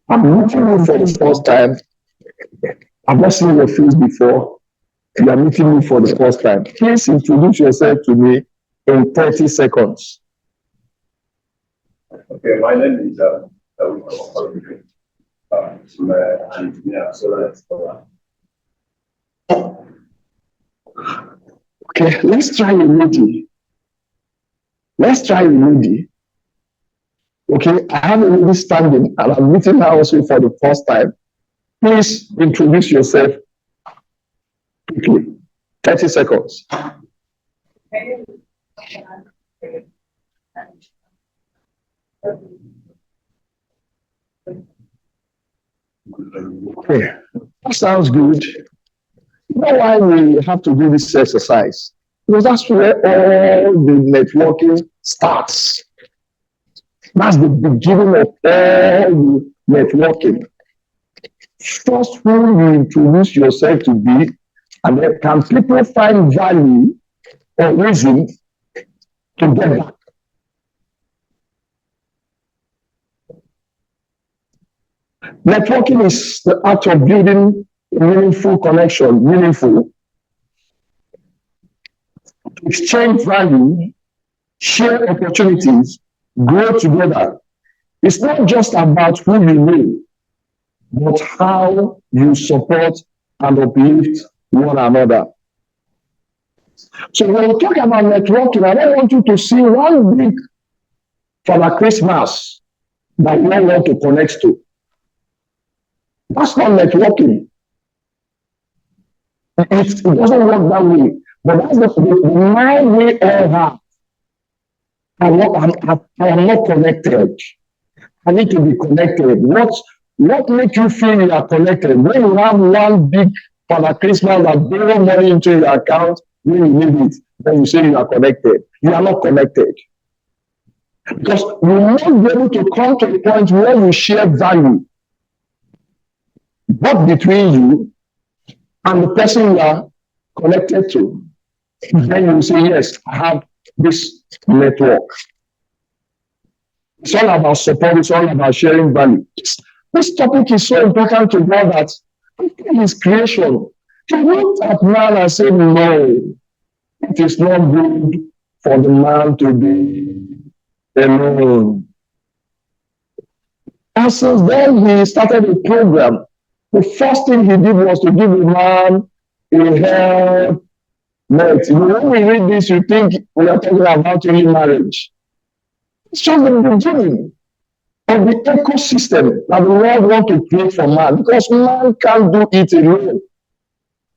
I'm meeting you for the first time. I've not seen your face before. You are meeting me for the first time. Please introduce yourself to me in 30 seconds. Okay, my name is I'm an engineer, solar installer. Okay, let's try a lady. Let's try a lady. Okay, I have a lady standing and I'm meeting her also for the first time. Please introduce yourself quickly. 30 seconds. Okay, that sounds good. You know why we have to do this exercise? Because that's where all the networking starts. That's the beginning of all the networking. First, who you introduce yourself to be, and then can people find value or reason to get back? Networking is the art of building meaningful connection, meaningful, exchange value, share opportunities, grow together. It's not just about who you know, but how you support and uplift one another. So when we talk about networking, I don't want you to see one big Father Christmas that you don't want to connect to. That's not networking. It doesn't work that way. But that's the mind we all have. I am not connected. I need to be connected. What makes you feel you are connected? When you have one big Father Christmas that borrow money into your account, when you need it, then you say you are connected. You are not connected. Because you will not be able to come to a point where you share value, both between you and the person you are connected to. Then you say, yes, I have this network. It's all about support, it's all about sharing value. This topic is so important to God that after his creation, he looked at man and said, no, it is not good for the man to be alone. And since then, he started a program. The first thing he did was to give a man a helpmate. When we read this, you think we are talking about only marriage. It's just the beginning of the ecosystem that the Lord wants to create for man, because man can't do it alone.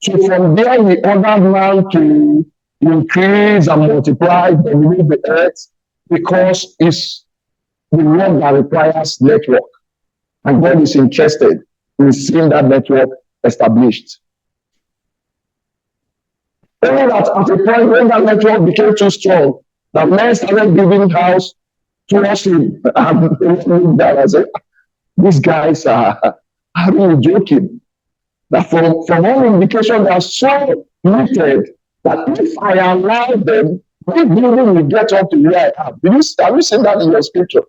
So from there, he ordered man to increase and multiply, dominate the earth, because it's the work that requires network. And God is interested in seeing that network established. Only that at a point when that network became too strong, that men started building house towards him. I said, these guys are really joking. That from all indication, they are so limited that if I allow them, this building will get up to where I am. Have you seen that in your scripture?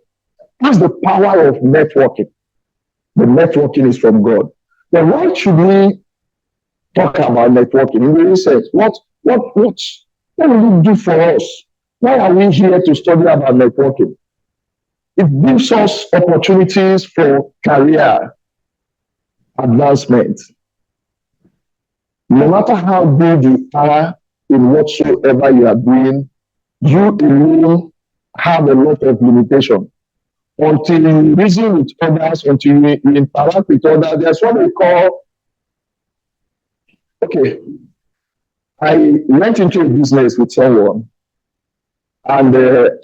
That's the power of networking. The networking is from God. Then why should we talk about networking? In the research, what will it do for us? Why are we here to study about networking? It gives us opportunities for career advancement. No matter how big you are in whatsoever you are doing, you alone have a lot of limitation. Until you reason with others, until you interact with others, there's what we call, okay, I went into a business with someone and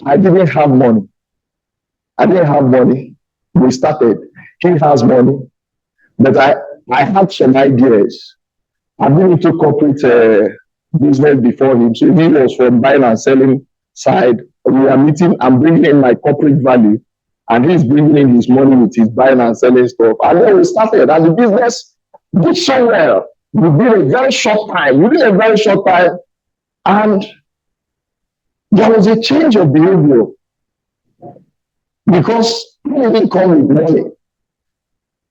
I didn't have money. We started. He has money, but I had some ideas. I've been into corporate business before him. So he was from buying and selling side. We are meeting. I'm bringing in my corporate value, and he's bringing in his money with his buying and selling stuff. And then we started, and the business did so well. Within a very short time, and there was a change of behavior because he didn't come with money.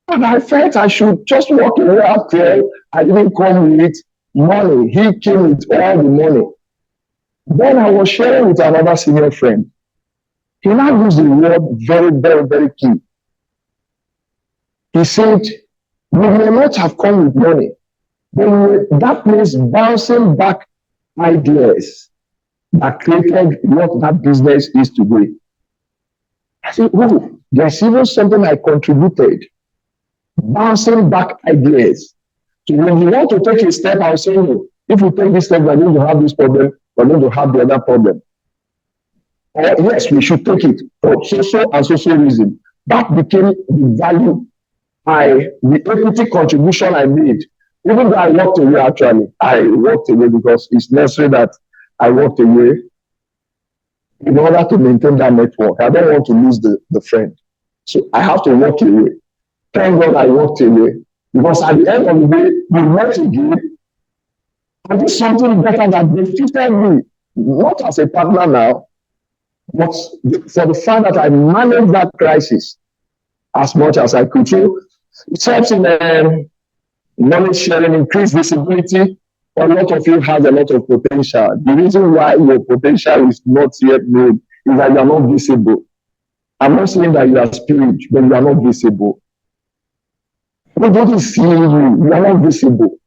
And I felt I should just walk away after I didn't come with money. He came with all the money. Then I was sharing with another senior friend. He now used the word very, very, very key. He said, we may not have come with money, but that place bouncing back ideas that created what that business is today. I said, oh, there's even something I contributed, bouncing back ideas. So when you want to take a step, I'll say, no, if you take this step, we're going to have this problem, we're going to have the other problem. Or yes, we should take it for so and so reason. That became the value the equity contribution I made. Even though I walked away, actually, I walked away because it's necessary that I walked away in order to maintain that network. I don't want to lose the friend. So I have to walk away. Thank God I walked away. Because at the end of the day, we met again. I did something better that benefited me, not as a partner now, but for the fact that I managed that crisis as much as I could. So it helps in knowledge sharing, increase visibility. A lot of you have a lot of potential. The reason why your potential is not yet known is that you are not visible. I'm not saying that you are spirit, but you are not visible. Nobody is seeing you. You are not visible.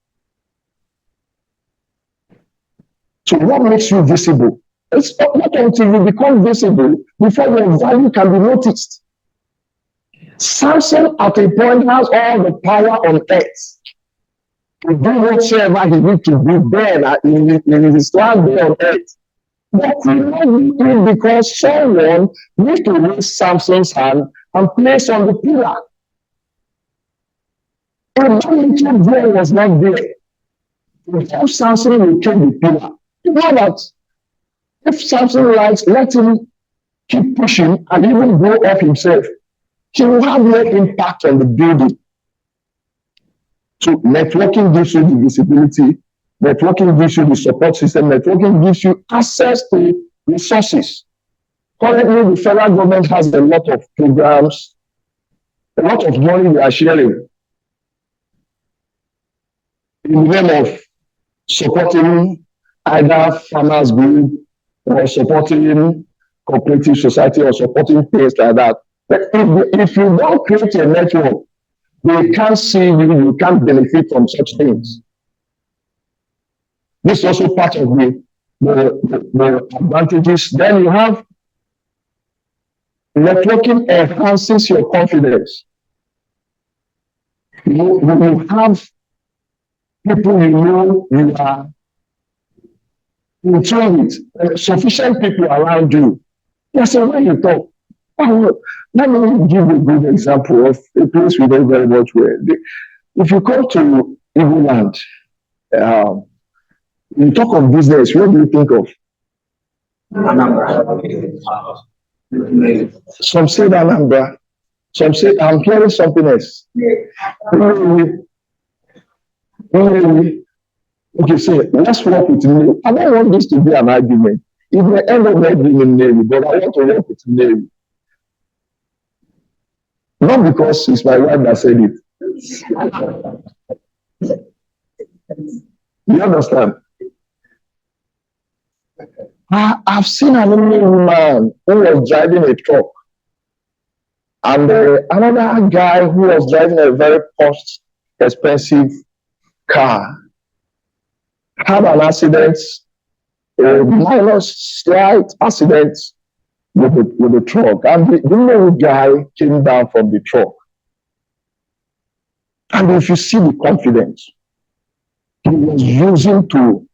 So what makes you visible? It's not until you become visible before your value can be noticed. Samson at a point has all the power on earth to do whatsoever he needs to do then in his last day on earth. But he not do it because someone needs to raise Samson's hand and place on the pillar. And that there was not there. Before Samson will take the pillar. You know that if Samson likes, let him keep pushing and even grow up himself, he will have no impact on the building. So networking gives you the visibility, networking gives you the support system, networking gives you access to resources. Currently, the federal government has a lot of programs, a lot of money we are sharing in the name of supporting either farmers group or supporting cooperative society or supporting things like that. But if you don't create a network, they can't see you, you can't benefit from such things. This is also part of the advantages. Then you have networking enhances your confidence. You have people you know you are in tune with, sufficient people around you. That's the way you talk. Let me give you a good example of a place we know very much well. If you come to England, you talk of business, what do you think of? Some say Anambra. Some say, I'm hearing something else. Okay, say, let's work with Navy. I don't want this to be an argument. It may end up not being in Navy, but I want to work with Navy. Not because it's my wife that said it. You understand? I've seen an Indian man who was driving a truck, and another guy who was driving a very posh, expensive car had an accident, a minor slight accident with the truck, and the little guy came down from the truck. And if you see the confidence he was using to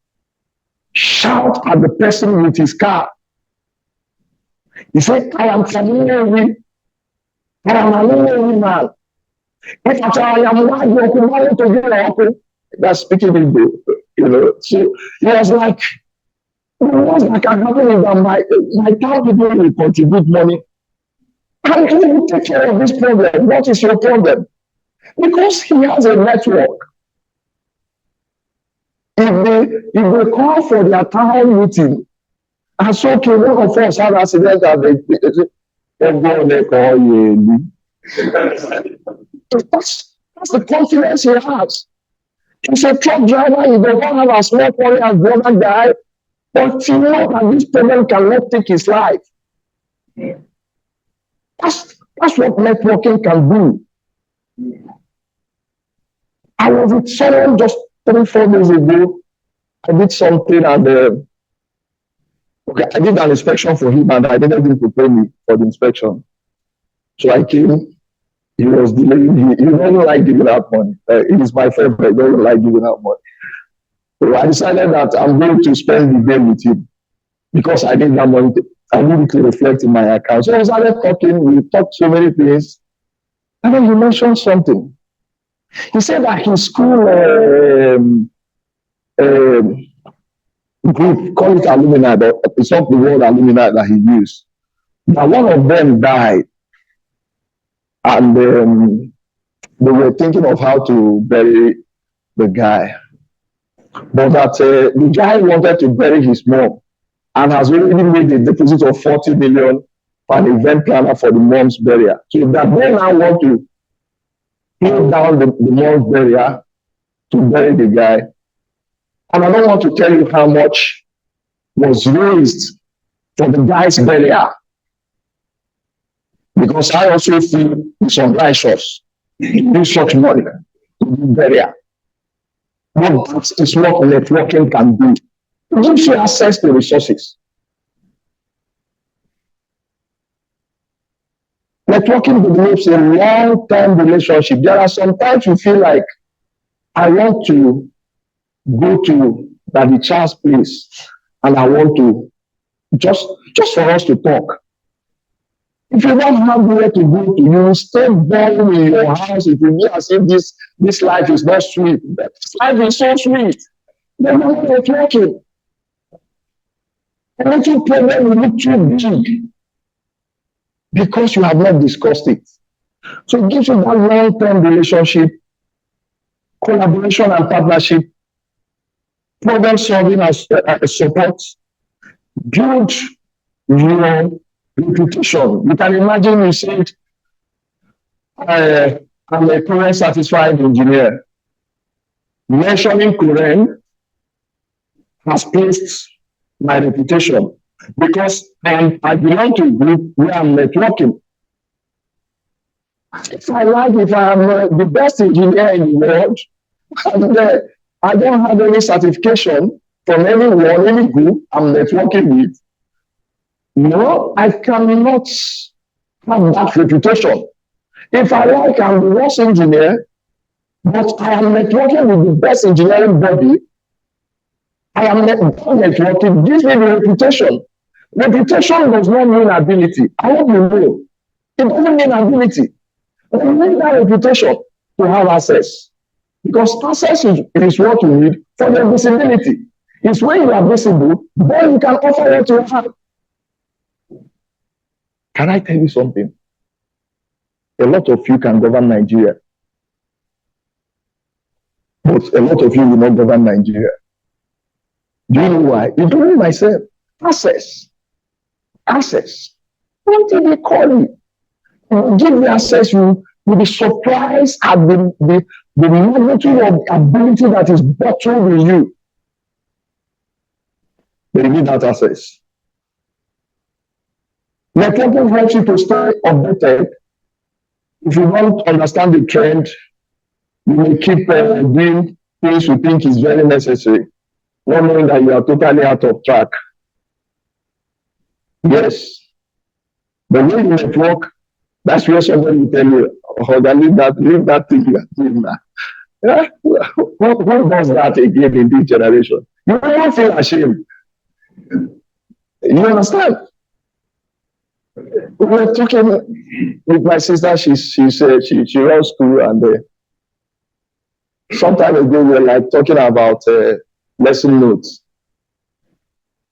shout at the person with his car, he said, I am familiar with, I am a little man. If I am not to do that's speaking in the, so he was like, I'm having my town people will contribute money. How can you take care of this problem? What is your problem? Because he has a network. If they call for their town meeting, and so okay, one of us had accident and they go and they call you. That's the confidence he has. He's a truck driver. He does not have as much money as the other guy, but he knows that this problem cannot take his life. That's what networking can do. I was with someone just 3-4 days ago. I did something and okay, I did an inspection for him and I needed him to pay me for the inspection. So I came. He was delaying. He doesn't like giving out money. It is my favorite. He doesn't like giving out money. So I decided that I'm going to spend the day with him because I need that money. I need it to reflect in my account. So I started talking. We talked so many things. And then he mentioned something. He said that his school group, call it alumni, but it's not the word alumni that he used. That one of them died. And they were thinking of how to bury the guy. But that the guy wanted to bury his mom and has already made a deposit of 40 million for an event planner for the mom's burial. So that they now want to pay down the mom's burial to bury the guy. And I don't want to tell you how much was raised for the guy's burial. Because I also feel it's unrighteous to use such money to do burial. But that is what networking can do. It gives you access to resources. Networking develops a long-term relationship. There are sometimes you feel like, I want to go to Daddy Charles' place and I want to just for us to talk. If you don't have where to go to, you will stay boring in your house. It will be as if this life is not sweet. This life is so sweet. Then you're not networking. A little problem will look too big because you have not discussed it. So it gives you that long-term relationship, collaboration and partnership, problem solving as support, build your reputation. You can imagine you said, I'm a current satisfied engineer. Mentioning Quran has placed my reputation because I belong to a group where I'm networking. If I am the best engineer in the world, and I don't have any certification from anyone, any group I'm networking with, no, I cannot have that reputation. If I like, I'm the worst engineer, but I am networking with the best engineering body. I am networking, gives me the reputation. Reputation does not mean ability. I hope you know. It doesn't mean ability. But you need that reputation to have access. Because access is what you need for the visibility. It's when you are visible, then you can offer what you have. Can I tell you something? A lot of you can govern Nigeria. But a lot of you will not govern Nigeria. Do you know why? Including myself. Access. Access. What did they call you? Give me access, you'll be surprised at the magnitude of ability that is bottled in you. But you need that access. Networking helps you to stay updated. If you don't understand the trend, you may keep doing things you think is very necessary, not knowing that you are totally out of track. Yes. But when you network, that's where somebody will tell you, oh, leave that thing you are doing now. Yeah? Who does that again in this generation? You don't feel ashamed. You understand? We were talking with my sister. She runs school, and some time ago we were like talking about lesson notes.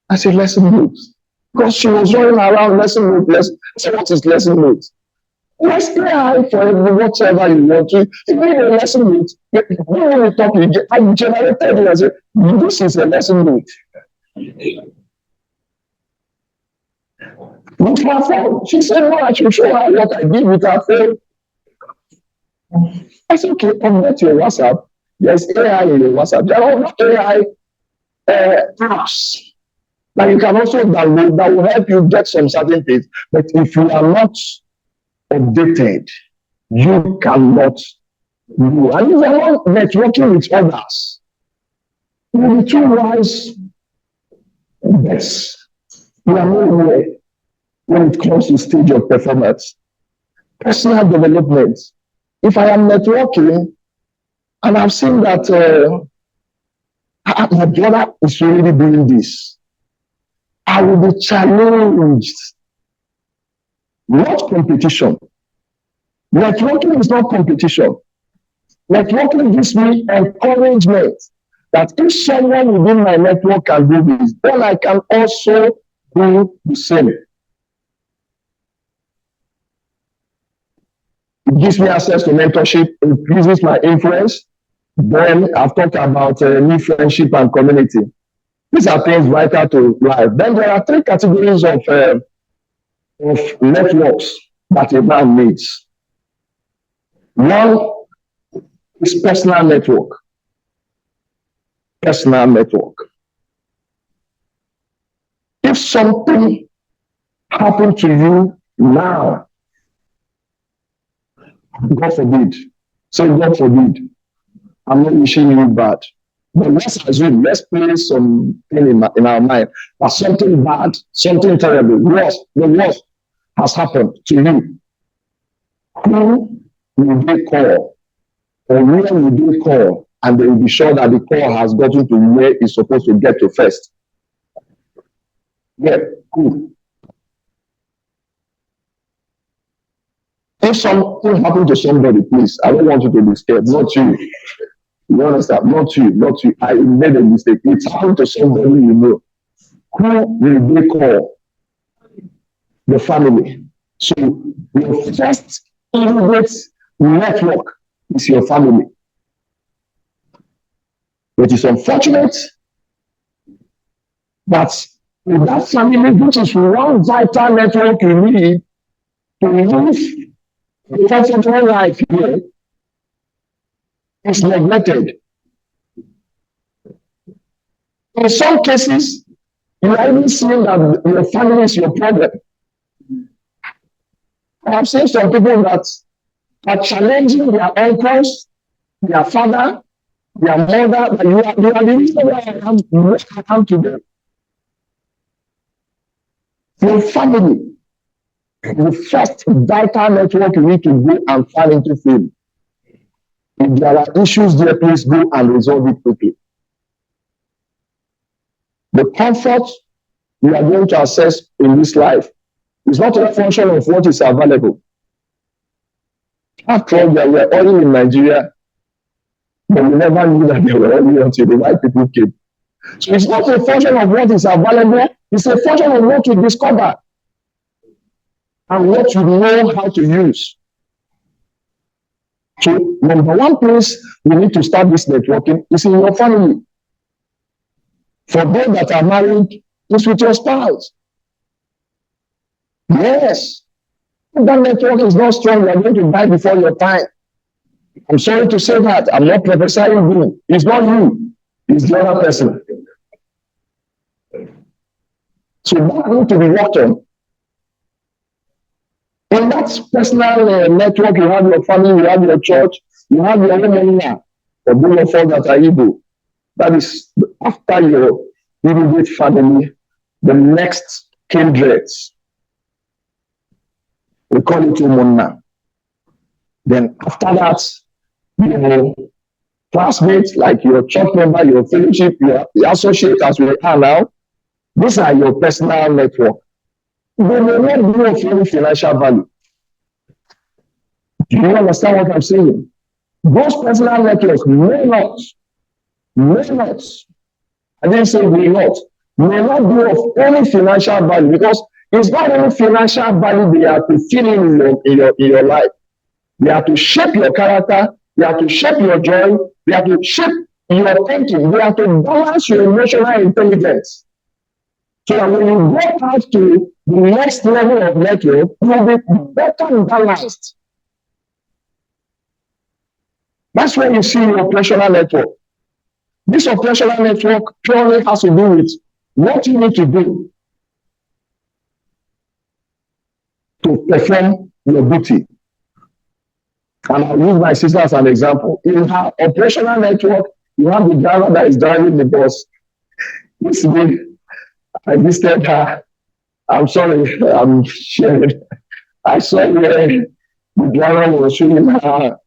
I said lesson notes because she was running around lesson notes. I said, what is lesson notes? Let's play high for whatever you want to. If you need a lesson note, when we talk, I generated it. I said, this is a lesson note. With her phone. She said, no, I should show her what I did with her phone. I said, okay, update your WhatsApp. There's AI in your WhatsApp. There are also AI apps that you can also download that will help you get some certain things. But if you are not updated, you cannot do. And if you are not networking with others, you will be too wise. Yes, you are nowhere when it comes to stage of performance. Personal development. If I am networking and I've seen that my brother is already doing this, I will be challenged, not competition. Networking is not competition. Networking gives me encouragement that if someone within my network can do this, then I can also do the same. It gives me access to mentorship, increases my influence. Then I've talked about new friendship and community. These are things vital to life. Then there are three categories of networks that a man needs. One is personal network. Personal network. If something happened to you now, God forbid, say God forbid, I'm not wishing you bad. But let's assume, let's play something in our mind that something bad, something terrible, the worst has happened to you. Who will they call? Or where will they call? And they will be sure that the call has gotten to where it's supposed to get to first. Yeah, cool. If something happened to somebody, please, I don't want you to be scared. Not you. You understand? Not you, not you. I made a mistake. It's happened to somebody you know. Who will they call? The family. So your first immediate network is your family. It is unfortunate that with that family, which is one vital network you need to live a comfortable life here, is neglected. In some cases, you are even seeing that your family is your problem. I have seen some people that are challenging their uncles, their father, their mother, that you are the reason why I come to them. Your family, the first vital network you need to go and fall into film. If there are issues there, please go and resolve it quickly. The comfort you are going to access in this life is not a function of what is available. After all, there were oil in Nigeria, but we never knew that there were oil until the white people came. So it's not a function of what is available, it's a function of what you discover and what you know how to use. So, number one place we need to start this networking is in your family. For those that are married, it's with your spouse. Yes. If that network is not strong, you are going to die before your time. I'm sorry to say that. I'm not prophesying you. It's not you. It's the other person. So that needs to be worked on. In that personal network, you have your family, you have your church, you have your own area. For those of us that are Igbo, that is after your immediate family, the next kindreds. We call it Umunna. Then after that, your classmates, like your church member, your fellowship, your associate as we are now, these are your personal network. They may not be of any financial value. Do you understand what I'm saying? Those personal networks may not, I didn't say may not be of any financial value, because it's not only financial value they are to fill in your life. They are to shape your character, they are to shape your joy, they are to shape your thinking, they are to balance your emotional intelligence. So that when you go out to the next level of network, you will be better balanced. That's where you see your operational network. This operational network purely has to do with what you need to do to perform your duty. And I'll use my sister as an example. In her operational network, you have the driver that is driving the bus. This week, I visited her. I'm sorry, I'm sharing. I saw where the driver was showing her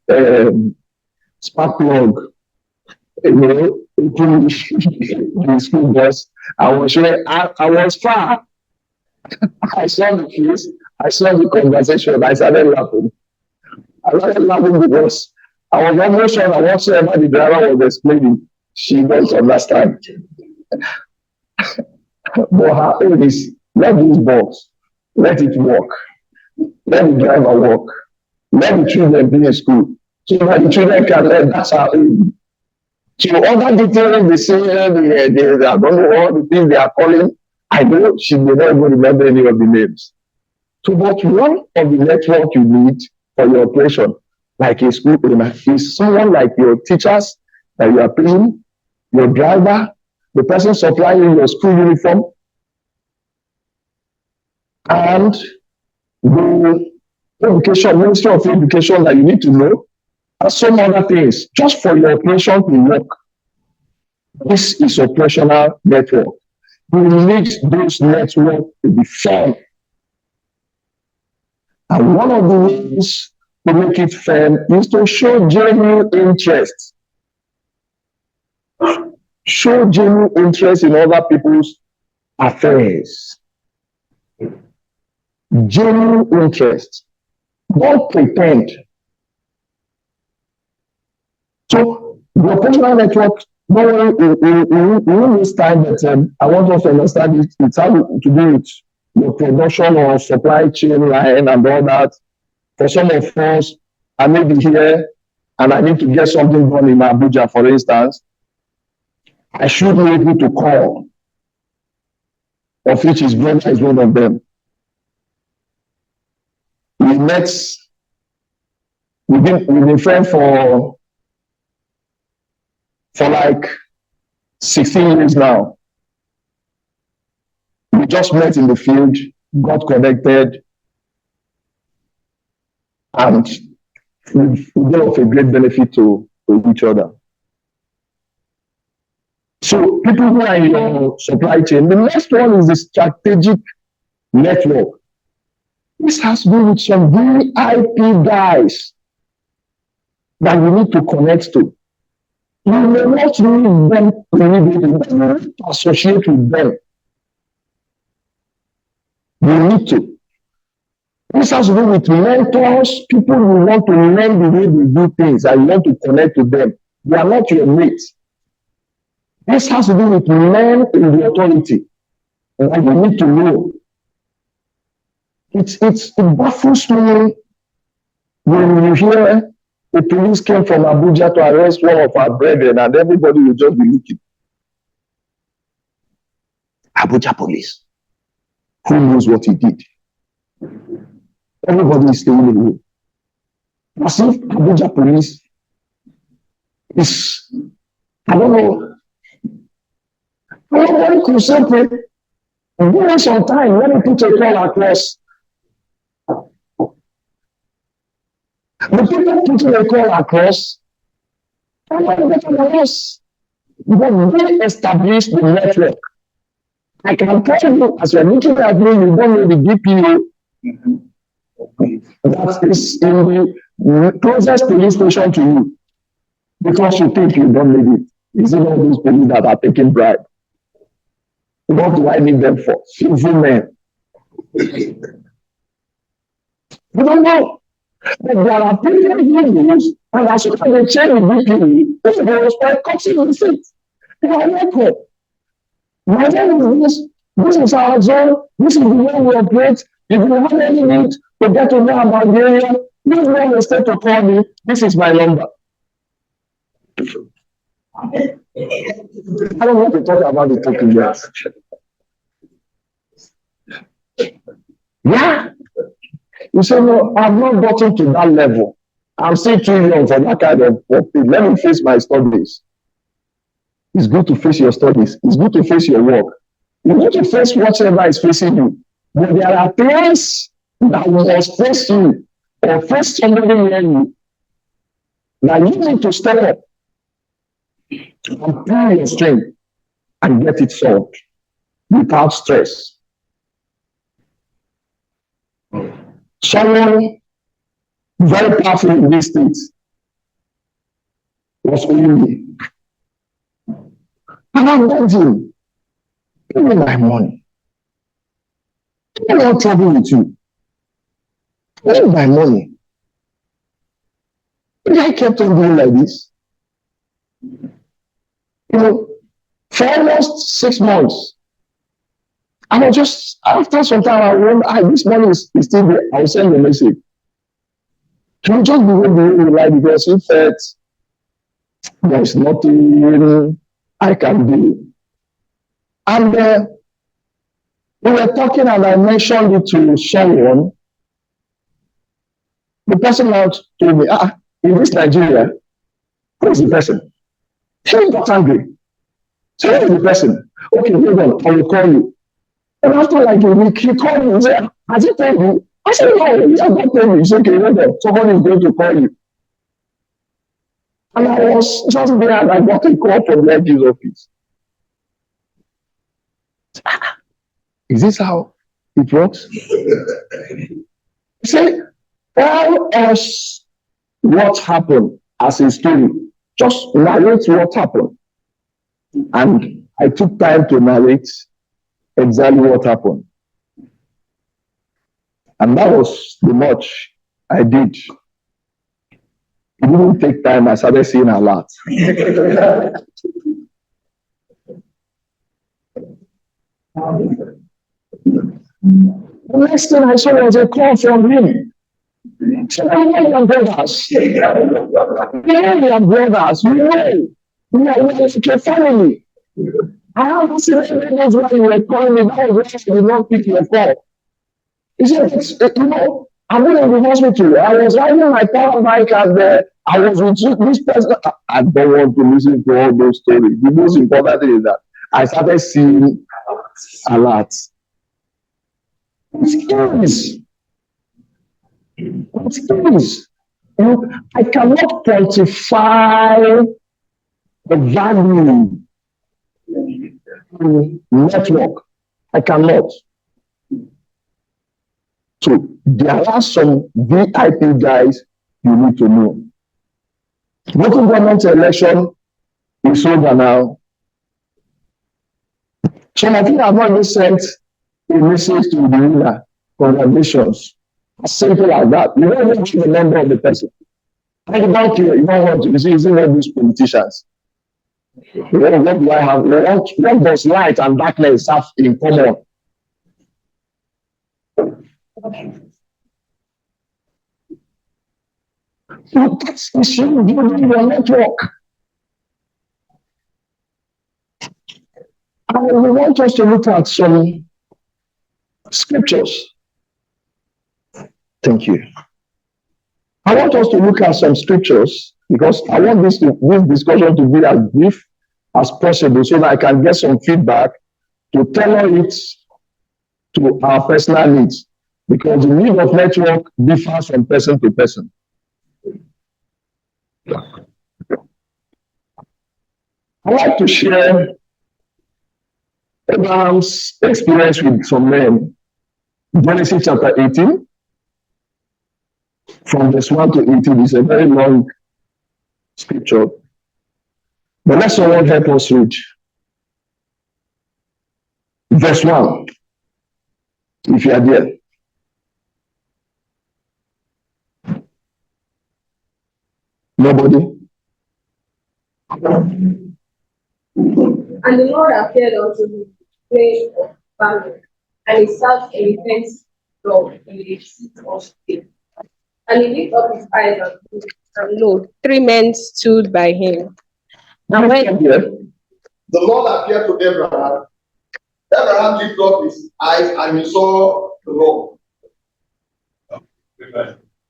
spark plug, open the school bus. I was showing, I was far. I saw the place, I saw the conversation, I started laughing. I started laughing because I was almost sure that whatsoever the driver was explaining, she don't understand. But her own is, let this box, let it work. Let the driver work. Let the children be in school. So that the children can learn. That's our aim. So other details, they say they don't know all the things they are calling. I know she may not even remember any of the names. So, but one of the network you need for your operation, like a school owner, is someone like your teachers that you are paying, your driver, the person supplying your school uniform, and the education, Ministry of Education that you need to know, and some other things, just for your operation to work. This is operational network. You need those networks to be firm. And one of the ways to make it firm is to show genuine interest. Show genuine interest in other people's affairs. Genuine interest. Don't pretend. So the operational network, in this time that I want us to understand it, it's how to do with your production or supply chain line and all that. For some of us, I may be here and I need to get something done in Abuja, for instance. I should be able to call, of which his brother is one of them. We've been friends for like 16 years now. We just met in the field, got connected, and we've been of a great benefit to each other. So people who are in your supply chain, the next one is the strategic network. This has to do with some VIP guys that you need to connect to. You may not need them immediately, but you need to associate with them. You need to. This has to do with mentors, people who want to learn the way they do things and you want to connect with them. They are not your mates. This has to do with men in the authority. And you need to know. It baffles me when you hear the police came from Abuja to arrest one of our brethren and everybody will just be looking. Abuja police. Who knows what he did? Everybody is staying away. As if Abuja police is, I don't know, nobody could simply give me some time. Let me put a call across. The people putting a call across, I'm not getting us. But they establish the network. I can tell you, as you're looking at me, you don't know the DPO. That is in the closest police station to you. Because you think you don't need it. Is it all those police that are taking bribe? What do I need them for? Filthy men. You don't know. But there are people who use, and as soon as they change the DPO, they will start cutting the seat. They are network. My name is this is our zone, this is the way we operate. If you have any need to get to know about the area, please don't hesitate to call me. This is my number. I don't want to talk about the token yet. Yeah. You say, no, I've not gotten to that level. I'm still too young for that kind of thing. Let me face my studies. It's good to face your studies. It's good to face your work. You need to face whatever is facing you. But there are things that must face you or face somebody near you that you need to step up and pull your strength and get it solved without stress. Someone very powerful in this state was owing me. And I begged him, give me my money. I don't want trouble with you. Give me my money. The guy kept on doing like this. You know, for almost 6 months. I was just, after some time, I remember, this money is still there. I'll send a message. He will just be waiting like because he felt there is nothing I can do. And we were talking and I mentioned it to someone. The person now told me, in this Nigeria, who is the person? He got angry. So who is the person? Okay, hold on, I will call you. And after like a week, he called me and said, has he told you? I said, no, he has not told me. He said, okay, hold on, somebody is going to call you. And I was just there and I got a call from the FD's office. Is this how it works? He said, tell us what happened as a story. Just narrate what happened. And I took time to narrate exactly what happened. And that was the much I did. It didn't take time. I started seeing a lot. The next thing I saw was a call from him. So I know your brothers. We know your brothers. We know. We are your family. I haven't seen any of those when you were calling me. That was why I did not pick your call. You see, you know, I'm not in the hospital. I was riding my power bike and I was with this person. I don't want to listen to all those stories. The most important thing is that I started seeing alerts. Skills. Skills. You know, I cannot quantify the value in network. I cannot. So there are some VIP guys you need to know. Local government election is over now. Some of you have not even sent a message to the winner. Congratulations. As simple as that. You don't even know the number of the person. And you don't care. You don't want to. You see, it's not these politicians. What do I have? What does light and darkness have in common? So that's the issue of your network. And we want us to look at some scriptures. Thank you. I want us to look at some scriptures because I want this discussion to be as brief as possible so that I can get some feedback to tailor it to our personal needs. Because the need of network differs from person to person. I like to share Abraham's experience with some men. Genesis chapter 18, from verse 1 to 18, is a very long scripture. But let someone help us read. Verse 1, if you are there. Nobody? And the Lord appeared unto him in the plain of Bamber, and he sat in the fence door in the seat of state. And he lifted up his eyes and lo, 3 men stood by him. Now, when The Lord appeared to Abraham. Abraham lifted up his eyes and he saw the Lord.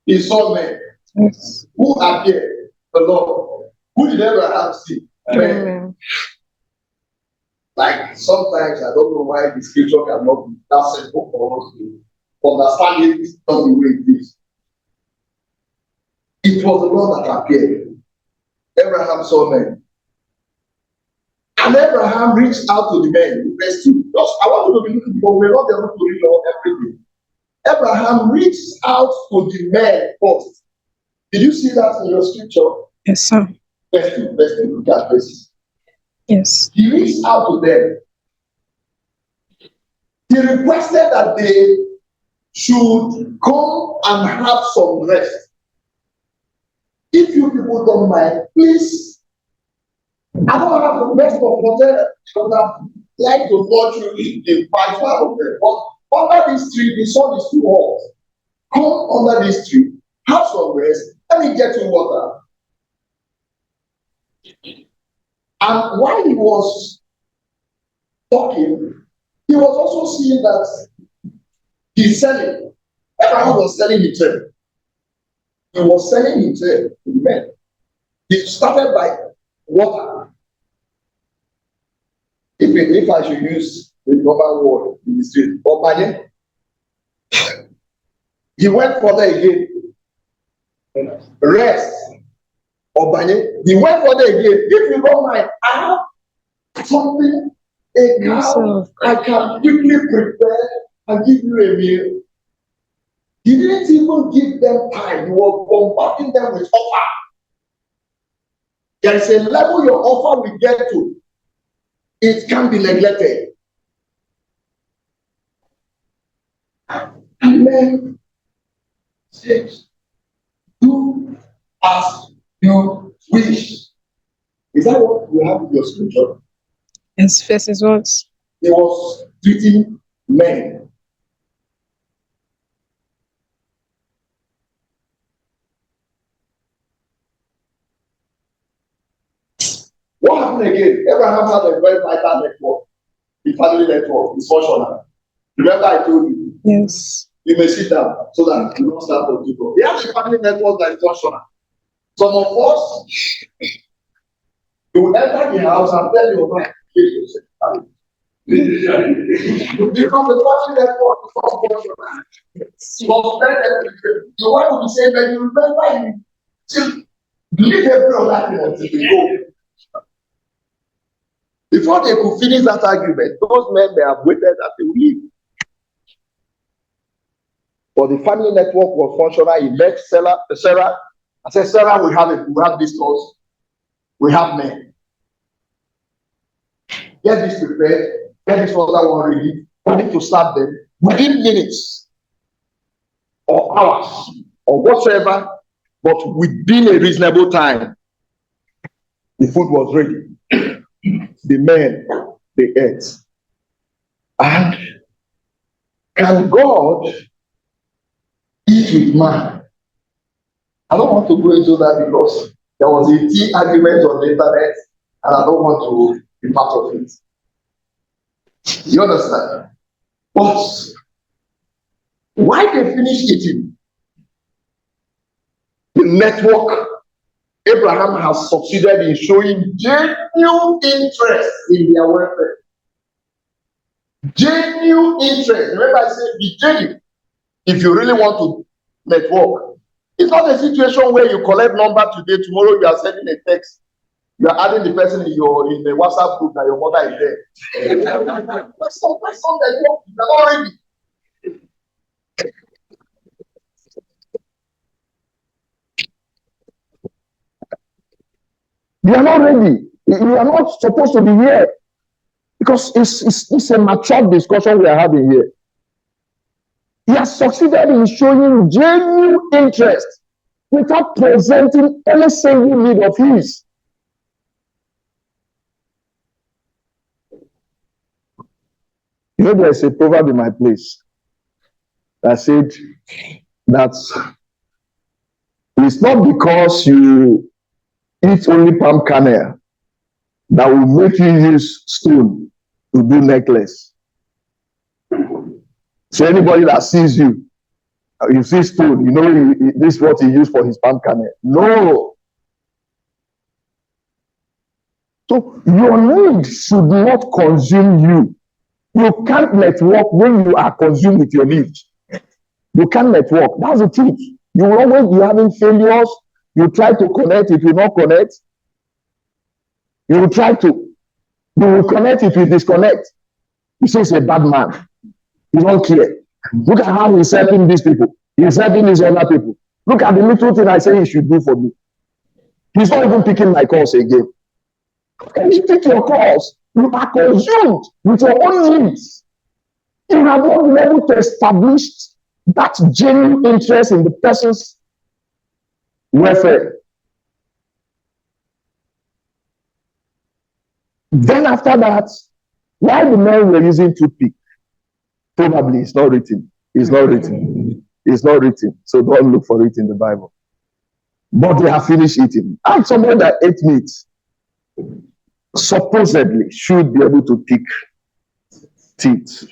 He saw men. Yes. Who appeared? The Lord. Who did Abraham see? Men. Amen. Like sometimes I don't know why the scripture cannot be that simple for us to understand it not the way it is. It was the Lord that appeared. Abraham saw men. And Abraham reached out to the men. Verse 2. Just, I want you to be looking, but we're not able to read all everything. Abraham reached out to the men first. Did you see that in your scripture? Yes, sir. Verse 2. Look at verses. Yes. He reached out to them. He requested that they should come and have some rest. If you people don't mind, please. I don't have the best of hotel. I would have liked to watch you in the 5 star hotel. But under this tree, the sun is too hot. Come under this tree, have some rest. Let me get you water. And while he was talking, he was also seeing that he's selling. Abraham was selling himself. He was selling himself to men. He started by water. If I should use the normal word in the street, Obanye. He went further again. Rest. Obanye. He went further again. If you don't mind, I have something, a cow I can quickly prepare and give you a meal. He didn't even give them time. He was bombarding them with offer. There is a level your offer will get to. It can be neglected. And then says, do as you wish. Is that what you have in your scripture? Yes, verses what? He was treating men. What happened again? Abraham had a very vital network. The family network is functional. Remember I told you? Yes. You may sit down so that you don't start to people. He has a family network that is functional. Some of us, you will enter the house and tell your wife, because the family network is not functional. Your wife will be saying that you remember you still leave every other thing until you go. Before they could finish that argument, those men they have waited that they will leave. But the family network was functional. He met Sarah. I said, Sarah, we have this house. We have men. Get this prepared. Get this other one ready. We need to start them within minutes or hours or whatsoever, but within a reasonable time. The food was ready. The men, they ate. And can God eat with man? I don't want to go into that because there was a tea argument on the internet and I don't want to be part of it. You understand? But why they finished eating? The network Abraham has succeeded in showing genuine interest in their welfare. Genuine interest. Remember I said be genuine. If you really want to network, it's not a situation where you collect number today, tomorrow you are sending a text. You are adding the person in the WhatsApp group that your mother is there. That's not network. You are not ready. They are not ready. You are not supposed to be here because it's a mature discussion we are having here. He has succeeded in showing genuine interest without presenting any single need of his. You know, there's a proverb in my place that said that it's not because you eat only palm kernel that will make you use stone to do necklace. So anybody that sees you You see stone, you know, this is what he used for his palm kernel. No. So your need should not consume you. You can't network when you are consumed with your needs. You can't network. That's the truth. You will always be having failures. You try to connect, it will not connect. You will try to. You will connect, it will disconnect. You say he's a bad man. He's not clear. Look at how he's helping these people. He's helping these other people. Look at the little thing I say he should do for me. He's not even picking my calls again. How can you pick your calls? You are consumed with your own needs. You have not been able to establish that genuine interest in the person's welfare. Then after that, while the men were using toothpick, probably it's not written. It's not written. It's not written. So don't look for it in the Bible. But they have finished eating. And someone that ate meat supposedly should be able to pick teeth.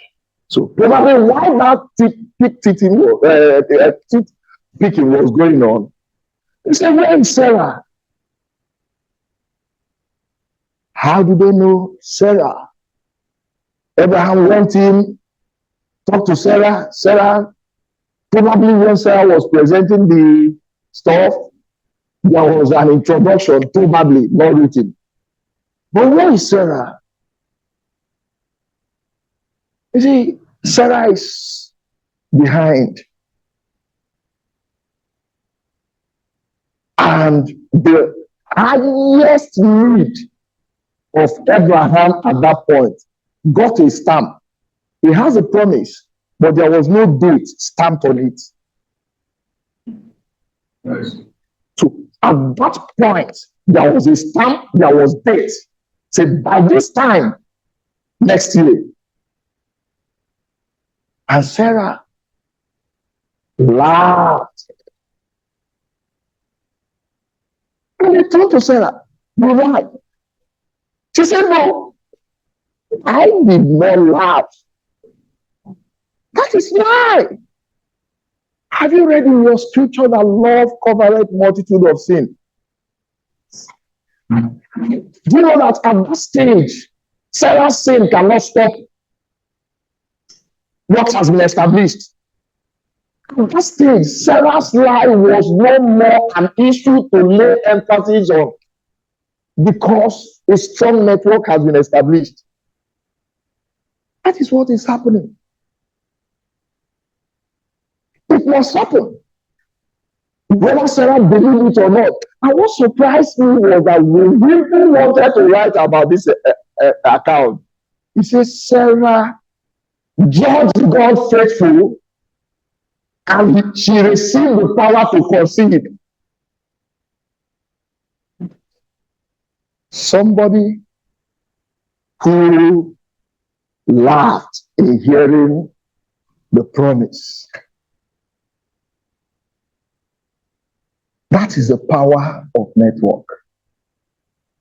So probably while that teeth picking was going on, he said, "Where is Sarah?" How do they know Sarah? Abraham went in, talked to Sarah. Sarah, probably when Sarah was presenting the stuff, there was an introduction, probably not written. But where is Sarah? You see, Sarah is behind. And the highest need of Abraham at that point got a stamp. He has a promise, but there was no date stamped on it. Yes. So at that point, there was a stamp, there was date. Said by this time next year. And Sarah laughed. And they told to Sarah, "You're right." She said, "No, I did not laugh. That is why. Have you read in your scripture that love covereth multitude of sin? Do you know that at that stage, Sarah's sin cannot stop what has been established? At that stage, Sarah's life was no more an issue to lay emphasis on because a strong network has been established. That is what is happening. It must happen. Whether Sarah believed it or not. And what surprised me was that when people wanted to write about this account, he says, Sarah judged God faithful and she received the power to conceive. Somebody who laughed in hearing the promise. That is the power of network.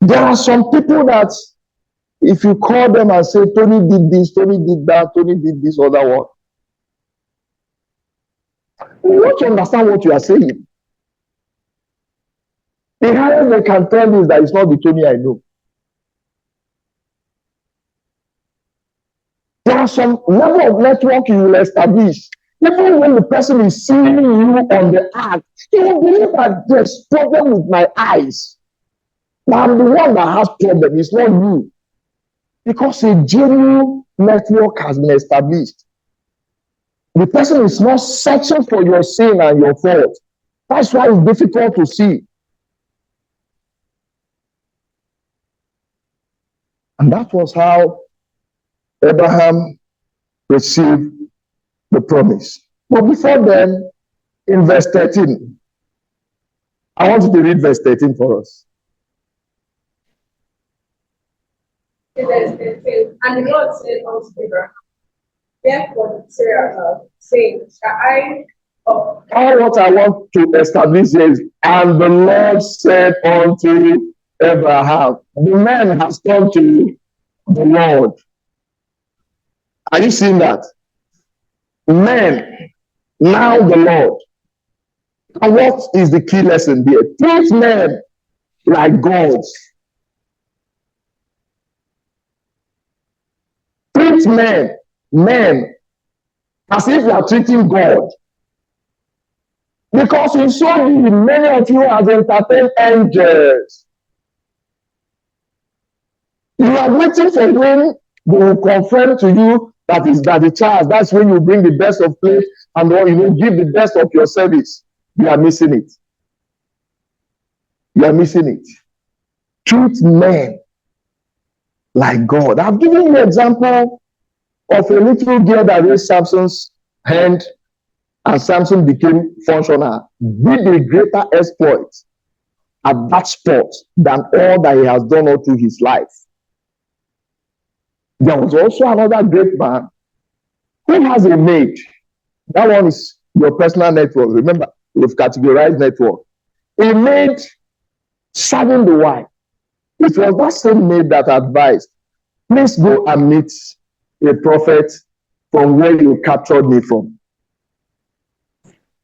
There are some people that if you call them and say, Tony did this, Tony did that, Tony did this other one, you want to understand what you are saying. The highest they can tell me is that it's not the Tony I know. There are some level of network you will establish. Even when the person is seeing you on the act, you will believe that there's problem with my eyes. But I'm the one that has problem, it's not you. Because a genuine network has been established. The person is not searching for your sin and your fault. That's why it's difficult to see. And that was how Abraham received the promise. But before then, in verse 13, I want you to read verse 13 for us. Verse 13, and the Lord said unto Abraham, therefore Sarah saying, shall I All what I want to establish is, and the Lord said unto Abraham, the man has come to the Lord. Are you seeing that? Men now the Lord. And what is the key lesson there? Treat men like gods. Treat men, as if you are treating God. Because in so many of you have entertained angels. You are waiting for when they will confirm to you that is that the child. That's when you bring the best of plate and give the best of your service. You are missing it. You are missing it. Treat men like God. I've given you an example of a little girl that raised Samson's hand, and Samson became functional, did a greater exploit at that spot than all that he has done all through his life. There was also another great man who has a maid. That one is your personal network. Remember, we've categorized network. A maid serving the wife. It was that same maid that advised, please go and meet a prophet from where you captured me from.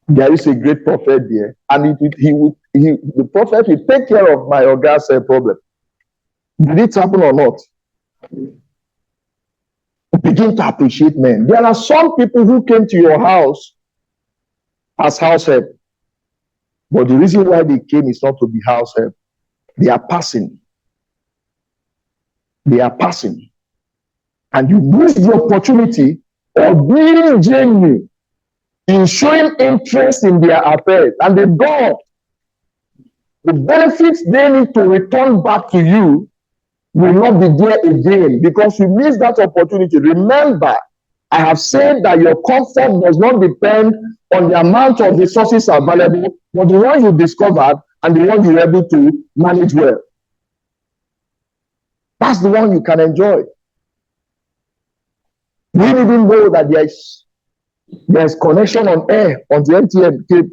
There is a great prophet there, and the prophet will take care of my Oga's problem. Did it happen or not? Begin to appreciate men. There are some people who came to your house as house help, but the reason why they came is not to be house help. They are passing. They are passing. And you lose the opportunity of being genuine in showing interest in their affairs. And the benefits they need to return back to you will not be there again because you missed that opportunity. Remember, I have said that your comfort does not depend on the amount of resources available, but the one you discovered and the one you're able to manage well. That's the one you can enjoy. We didn't know that there's connection on air on the MTN cable.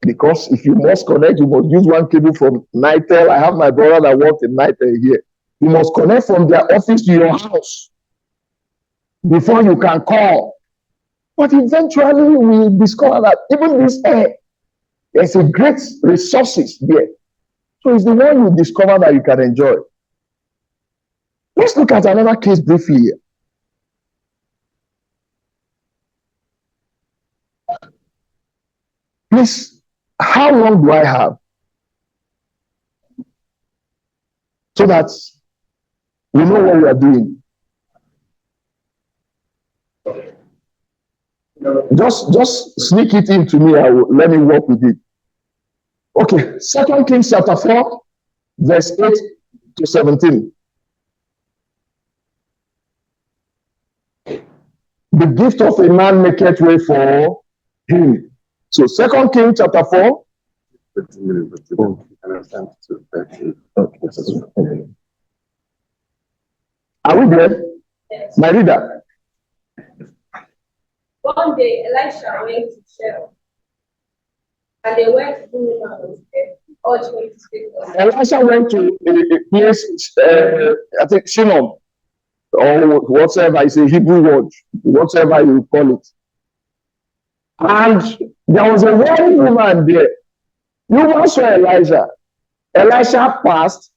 Because if you must connect, you must use one cable from Nitel. I have my brother that worked in Nitel here. You must connect from their office to your house before you can call. But eventually we discover that even this air, there's a great resources there. So it's the one you discover that you can enjoy. Let's look at another case briefly here. Please, how long do I have? So that we know what we are doing. Just sneak it into me. Let me work with it. Okay, 2 Kings chapter 4, verse 8 to 17. The gift of a man maketh way for him. So 2 Kings chapter 4. Are we there? Yes. My reader. One day, Elisha went to Shell, and they went to do urged to speak. Elisha went to a place, I think Shinom, or whatever is a Hebrew word, whatever you call it. And there was a young woman there. You saw Elijah. Elisha passed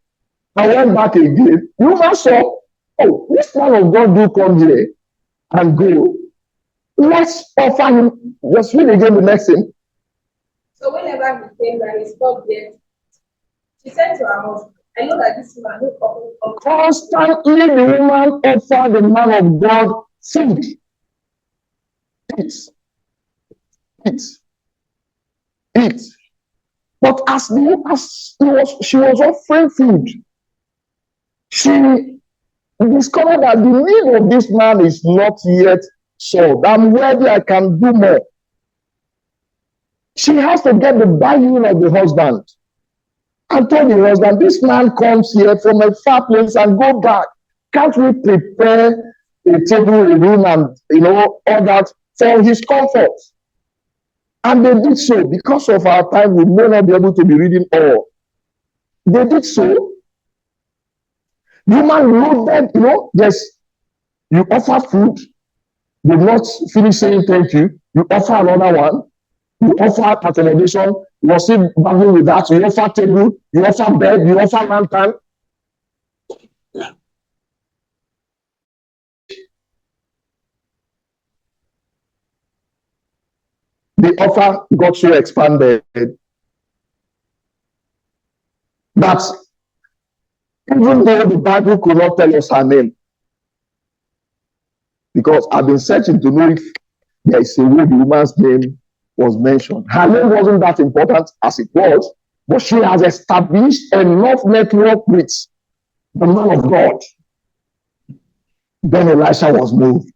and went back again. You saw, oh, this man of God do come here and go. Let's offer him. Just read again the next thing. So whenever he came and he stopped there, she said to her husband, I know that this man who constantly the woman offered the man of God food. Eat. But as she was offering food, she discovered that the need of this man is not yet solved. I'm ready, I can do more. She has to get the buy-in of the husband. And told the husband, this man comes here from a far place and go back. Can't we prepare a table, a room, and all that for his comfort? And they did so. Because of our time, we may not be able to be reading all. They did so. The man loaded, yes, you offer food, did not finish saying thank you, you offer another one. You offer accommodation, you are still battling with that. You offer table, you offer bed, you offer lantern. The offer got so expanded that even though the Bible could not tell us her name, because I've been searching to know if there is a way the woman's name was mentioned. Her name wasn't that important as it was, but she has established enough network with the man of God. Then Elisha was moved.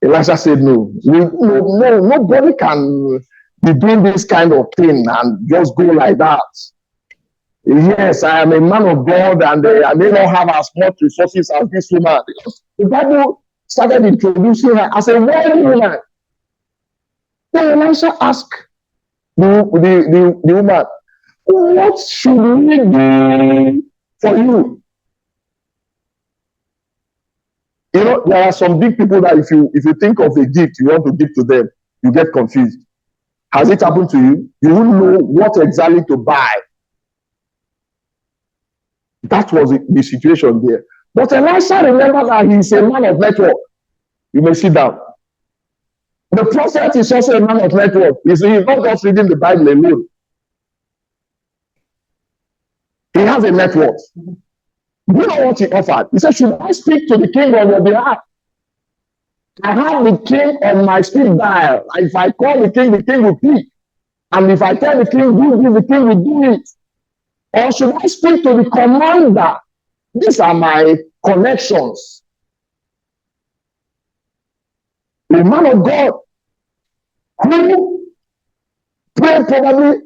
Elisha said, no, nobody can be doing this kind of thing and just go like that. Yes, I am a man of God and I may not have as much resources as this woman. The Bible started introducing her as a wealthy woman. Then Elisha asked the woman, what should we do for you? You know, there are some big people that if you think of a gift you want to give to them, you get confused. Has it happened to you? You won't know what exactly to buy. That was the situation there. But Elisha remembered that he is a man of network. You may sit down. The prophet is also a man of network. He's not just reading the Bible alone. He has a network. Do you know what he offered? He said, should I speak to the king on your behalf? I have the king on my speed dial. If I call the king will pick. And if I tell the king, do this, the king will do it. Or should I speak to the commander? These are my connections. The man of God who prayed probably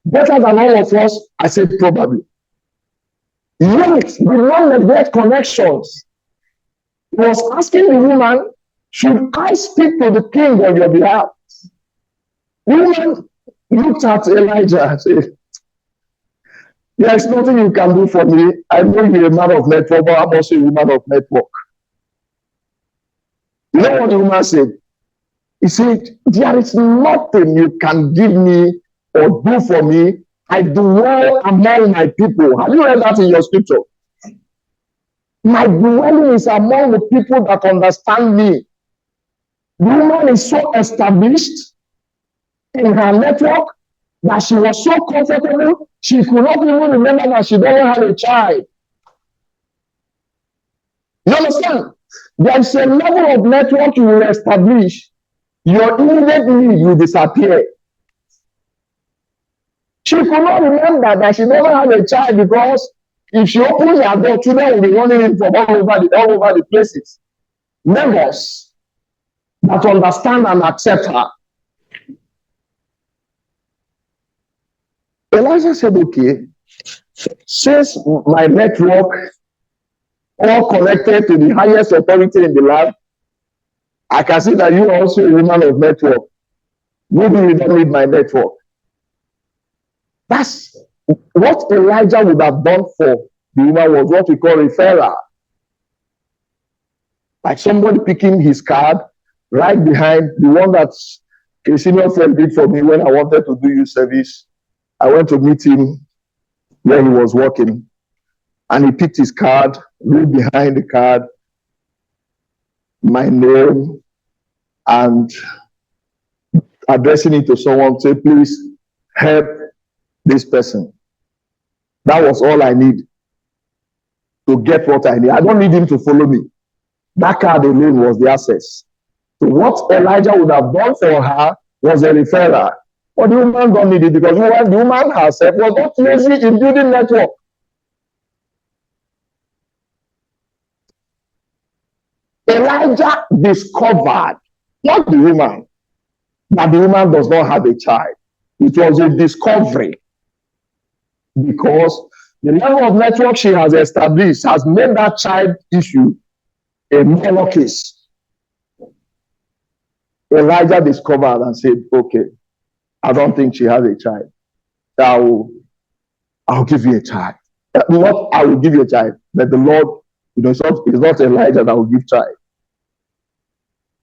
better than all of us, I said probably. Yet, did not neglect connections. He was asking the woman, should I speak to the king on your behalf? The woman looked at Elijah and said, there is nothing you can do for me. I know you're a man of network, but I'm also a woman of network. You know what the woman said? He said, there is nothing you can give me or do for me. I dwell among my people. Have you read that in your scripture? My dwelling is among the people that understand me. The woman is so established in her network that she was so comfortable, she could not even remember that she doesn't have a child. You understand? There's a level of network you will establish. Your immediate need will disappear. She could not remember that she doesn't have a child because if she opens her door, children will be running in from all over the places. Members that understand and accept her. Elijah said, okay, since my network all connected to the highest authority in the land, I can see that you are also a woman of network. Maybe you don't need my network. That's what Elijah would have done for the woman was what we call referral. Like somebody picking his card right behind the one that a senior friend did for me when I wanted to do youth service. I went to meet him where he was working, and he picked his card, right behind the card, my name, and addressing it to someone, say, please help this person. That was all I need to get what I need. I don't need him to follow me. That card alone was the access. So what Elijah would have done for her was a referral. But the woman don't need it because the woman herself was not lazy in building network. Elijah discovered, not the woman, that the woman does not have a child. It was a discovery because the level of network she has established has made that child issue a minor case. Elijah discovered and said, okay, I don't think she has a child. I'll give you a child. Not I will give you a child, but the Lord, it's not Elijah that will give child.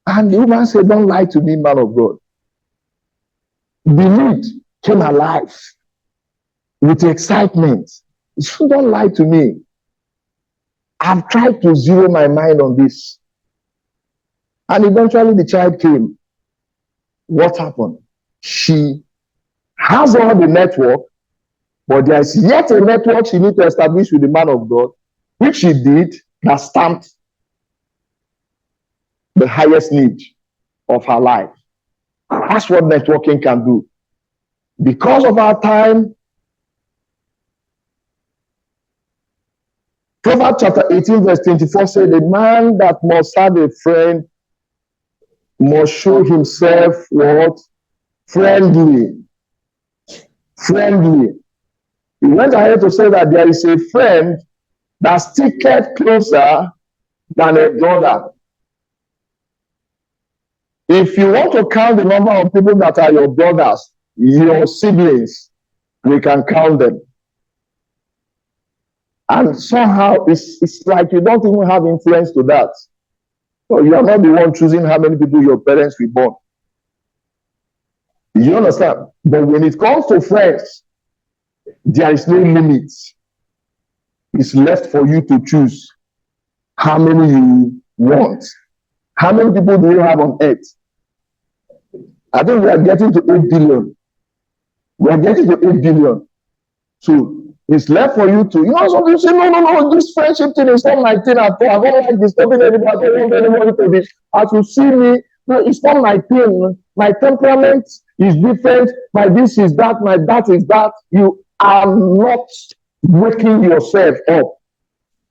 And the woman said, don't lie to me, man of God. The need came alive with excitement. You don't lie to me. I've tried to zero my mind on this. And eventually the child came. What happened? She has all the network, but there's yet a network she needs to establish with the man of God, which she did, that stamped the highest need of her life. That's what networking can do. Because of our time, Proverbs chapter 18, verse 24 said, the man that must have a friend must show himself what? Friendly. Friendly. He went ahead to say that there is a friend that sticketh closer than a brother. If you want to count the number of people that are your brothers, your siblings, we can count them. And somehow it's like you don't even have influence to that. So you are not the one choosing how many people your parents will born. You understand? But when it comes to friends, there is no limit. It's left for you to choose how many you want. How many people do you have on earth? I think we are getting to 8 billion. We are getting to 8 billion. So it's left for you to, you know, some people say, no, this friendship thing is not my thing at all. I don't like disturbing anybody. I don't want anybody to be. As you see me, no, it's not my thing. My temperament is different. My this is that, my that is that. You are not waking yourself up.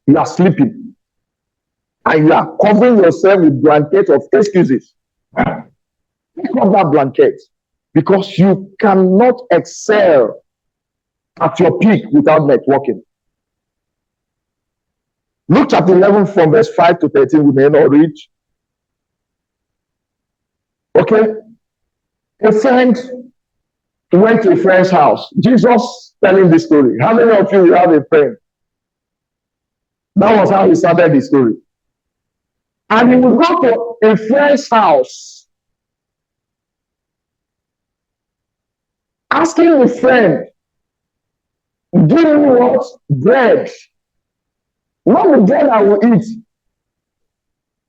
You are sleeping. And you are covering yourself with blanket of excuses. Pick up that blanket, because you cannot excel at your peak without networking. Luke chapter 11 from verse 5 to 13, we may not reach. Okay? A friend went to a friend's house. Jesus telling the story. How many of you have a friend? That was how he started the story. And he would go to a friend's house, asking the friend, give me what? Bread. Not the bread I will eat.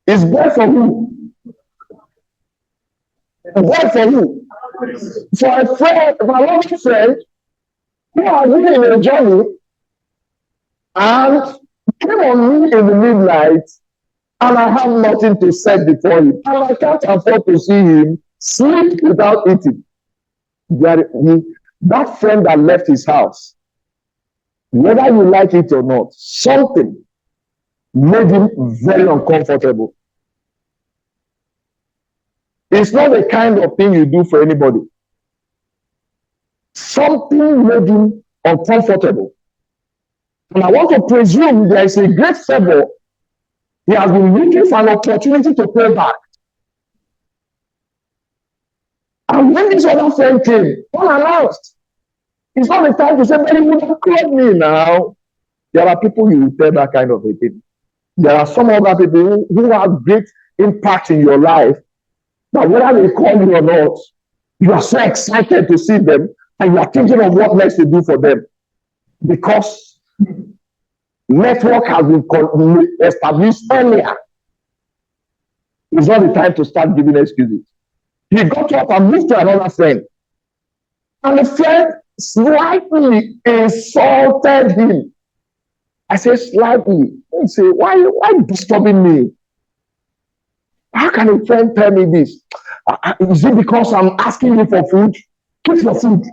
It's bread for who? Bread for who? For a friend, my loving friend, who has been in a journey and came on me in the midnight, and I have nothing to set before him. And I can't afford to see him sleep without eating. That friend that left his house, whether you like it or not, something made him very uncomfortable. It's not the kind of thing you do for anybody. Something made him uncomfortable. And I want to presume there is a great favor. He has been looking for an opportunity to pay back. And when this other friend came, unannounced, it's not the time to say, man, you would have called me now. There are people you will tell that kind of a thing. There are some other people who have great impact in your life, that whether they call you or not, you are so excited to see them, and you are thinking of what next to do for them. Because network has been established earlier. It's not the time to start giving excuses. He got up and moved to another friend. And the friend slightly insulted him. I said, slightly. He said, why disturbing me? How can a friend tell me this? Is it because I'm asking you for food? Keep your food.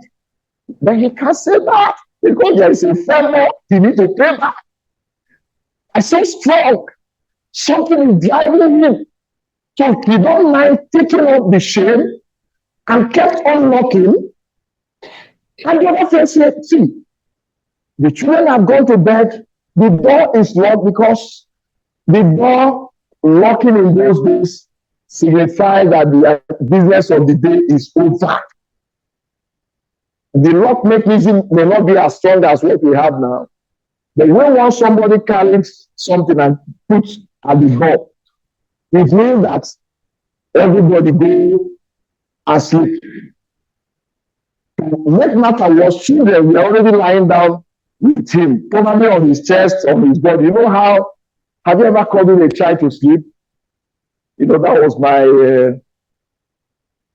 Then he can't say that, because there is a favor he needs to pay back. I say strong. Something is driving him. So he don't mind taking up the shame and kept on knocking. And the other friend said, see, the children have gone to bed. The door is locked, because the door locking in those days signifies that the business of the day is over. The lock mechanism may not be as strong as what we have now. But when once somebody carries something and puts at the door, it means that Everybody go and sleep. What matter was children were already lying down with him, probably on his chest, on his body. You know how, have you ever cuddled a child to sleep? You know, that was my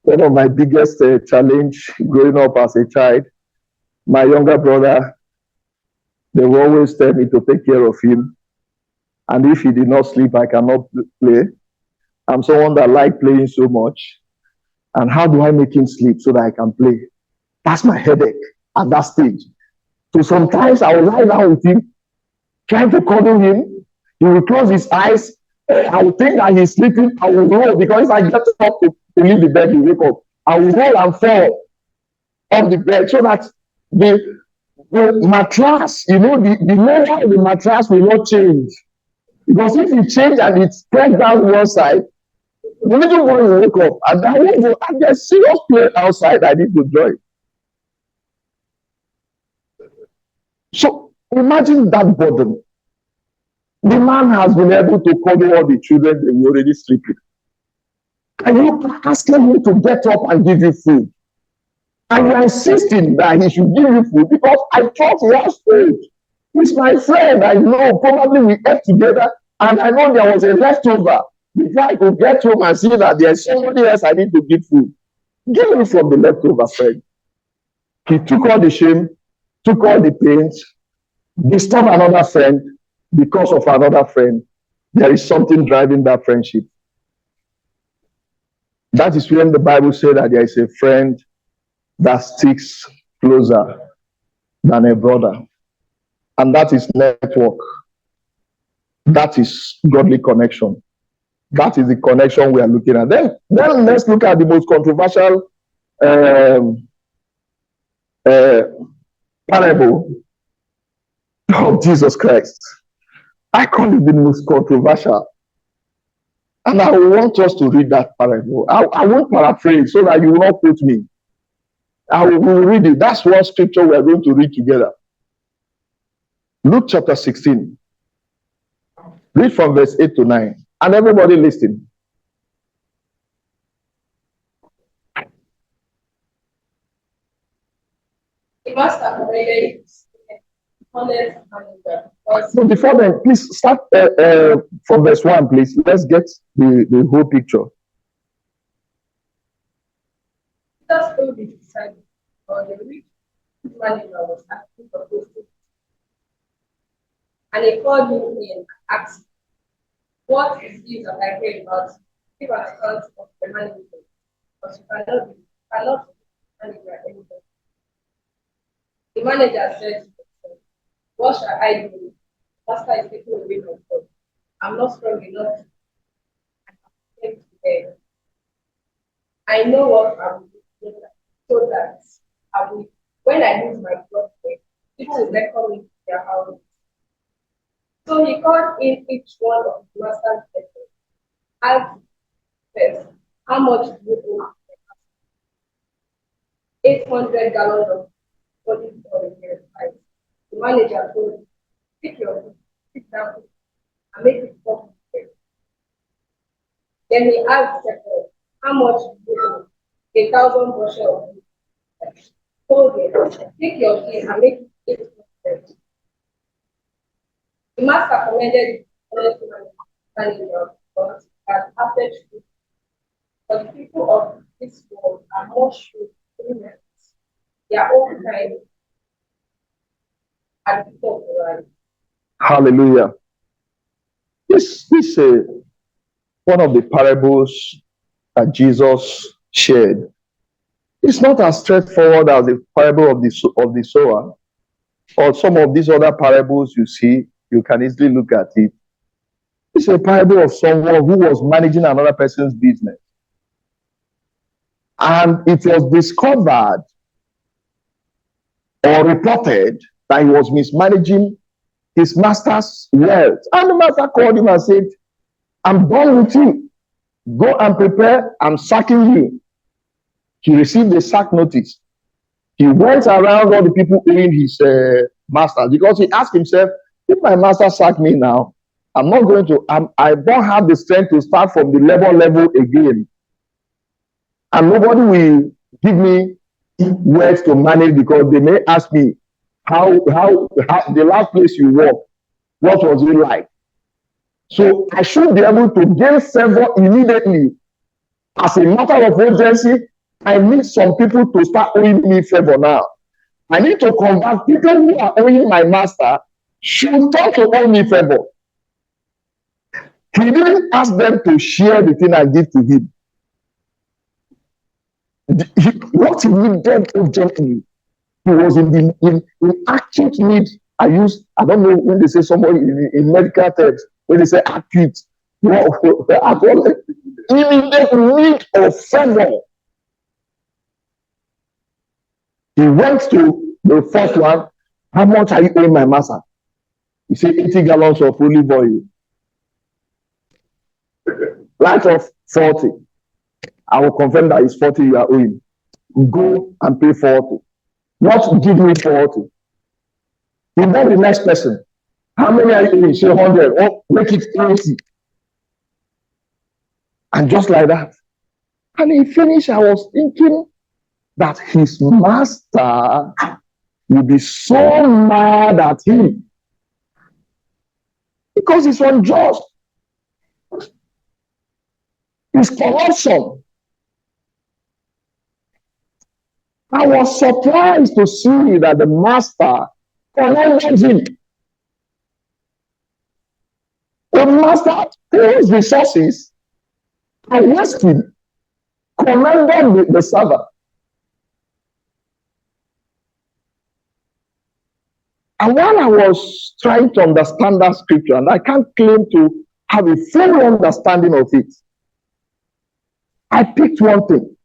one of my biggest challenge growing up as a child. My younger brother, they will always tell me to take care of him. And if he did not sleep, I cannot play. I'm someone that like playing so much. And how do I make him sleep so that I can play? That's my headache at that stage. So sometimes I will lie down with him, trying to cuddle him. He will close his eyes. I will think that he's sleeping. I will roll because if I get up to leave the bed, he wake up. I will roll and fall off the bed so that the mattress, you know, the layer of the mattress will not change. Because if it change and it spread down one side, the little boy will wake up. And I want to, and there's serious play outside I need to join. So imagine that burden. The man has been able to cover all the children they were already sleeping. And you're asking him to get up and give you food. And you're insisting that he should give you food because I thought he has food. He's my friend. I know probably we ate together and I know there was a leftover before I could get home and see that there's somebody else I need to give food. Give me from the leftover, friend. He took all the shame, took all the pains, disturbed another friend because of another friend. There is something driving that friendship. That is when the Bible says that there is a friend that sticks closer than a brother. And that is network. That is godly connection. That is the connection we are looking at. Then let's look at the most controversial parable of Jesus Christ. I call it the most controversial. And I want us to read that parable. I won't paraphrase so that you will not quote me. I will read it. That's one scripture we are going to read together. Luke chapter 16. Read from verse 8 to 9. And everybody listen. The master commanded So before then, please start from verse 1, please. Let's get the whole picture. Jesus told his disciples, or the rich manager was asking for those things. And he called him in and asked, what is this that I heard about? Give an account of the management, because you cannot manage anything. The manager said to himself, what shall I do? Master is taking away my job. I'm not strong enough to take to bed. I know what I will do so that I will, when I lose my job, people will welcome me to their house. So he called in each one of the master's debtors. Asked first, how much do you owe? 800 gallons of olive oil price. The manager told him, sit down and make it pop. Then he asked second, how much do you owe? 1,000 bushels of wheat. Told him, take your share and make it 800. The master commended the manager but after truth. But the people of this world are more shrewd than their own kind at the top of the line. Hallelujah. This is one of the parables that Jesus shared. It's not as straightforward as the parable of the sower or some of these other parables you see. You can easily look at it. It's a parable of someone who was managing another person's business. And it was discovered or reported that he was mismanaging his master's wealth. And the master called him and said, I'm done with you. Go and prepare. I'm sacking you. He received a sack notice. He went around all the people owing his master because he asked himself, if my master sacked me now, I'm not going to, I don't have the strength to start from the level again. and nobody will give me words to manage because they may ask me how the last place you work, what was it like? So I should be able to gain favor immediately. As a matter of urgency, I need some people to start owing me favor now. I need to convert people who are owing my master should start to owe me favor. He didn't ask them to share the thing I give to him. What he needed urgently, he was in acute need. I don't know when they say somebody in medical terms, when they say acute, immediate need of favor. He went to the first one. How much are you owing my master? He said 80 gallons of olive oil. Light of 40. I will confirm that it's 40 you are owing. Go and pay 40. Not give me 40. Invite the next person. How many are you owing? Say 100. Oh, make it 80. And just like that. And he finished. I was thinking that his master would be so mad at him because it's unjust. It's corruption. I was surprised to see that the master commended him. The master, whose resources are wasted, commended the servant. And when I was trying to understand that scripture, and I can't claim to have a full understanding of it, I picked one thing.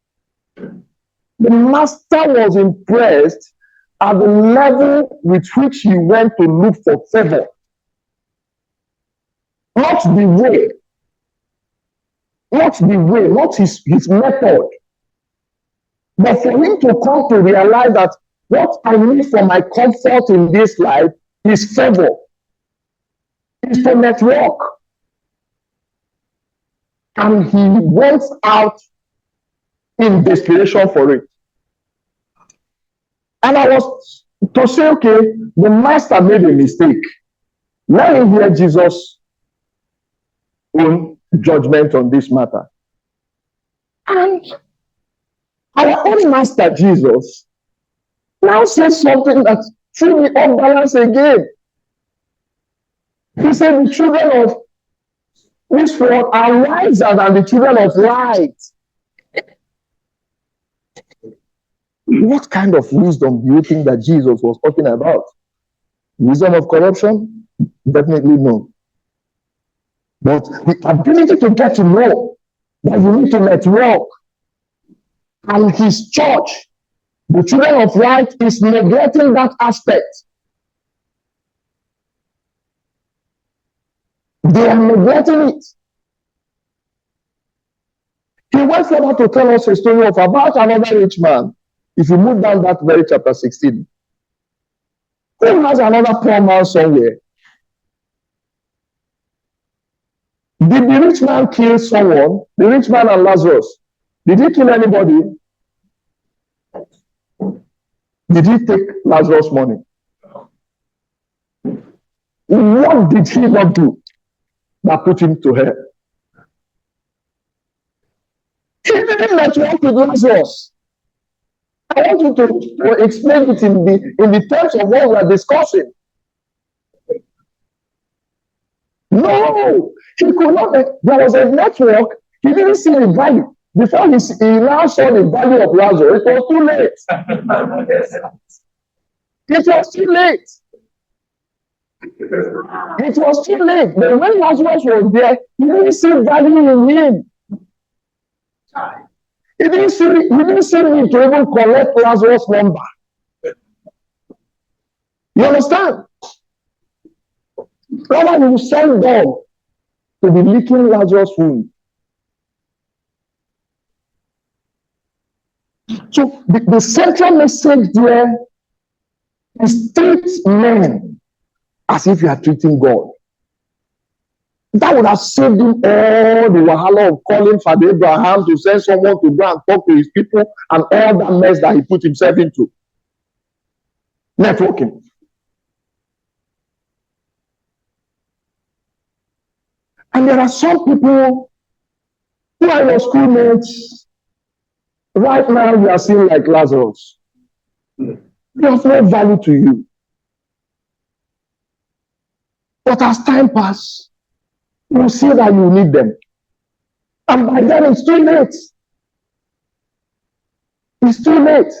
The master was impressed at the level with which he went to look for favor. Not the way, not his method. But for him to come to realize that what I need for my comfort in this life is favor, is to network. And he went out in desperation for it. And I was to say, okay, the master made a mistake. Let me hear Jesus' own judgment on this matter. And our own master Jesus now says something that threw me off balance again. He said, the children of this world are wiser than the children of light. What kind of wisdom do you think that Jesus was talking about? Wisdom of corruption? Definitely no. But the ability to get to know that you need to network. And his church, the children of light, is neglecting that aspect. They are neglecting it. He went further to tell us a story of about another rich man. If you move down that very chapter 16, who has another poor man somewhere? Did the rich man kill someone? The rich man and Lazarus. Did he kill anybody? Did he take Lazarus' money? What did he not do that put him to hell? He didn't network with Lazarus. I want you to explain it in the terms of what we are discussing. No, he could not. There was a network. He didn't see the value. Before he now saw the value of Lazarus, it was too late. It was too late. It was too late. But when Lazarus was there, he didn't see value in him. He didn't see me to even collect Lazarus' number. You understand? Rather, he will send God to be licking Lazarus' wound. So the central message there is treat men as if you are treating God. That would have saved him all the wahala of calling Father Abraham to send someone to go and talk to his people and all that mess that he put himself into. Networking. And there are some people who are your schoolmates. Right now, you are seen like Lazarus. They have no value to you. But as time passes, you see that you need them. And by then, it's too late. It's too late.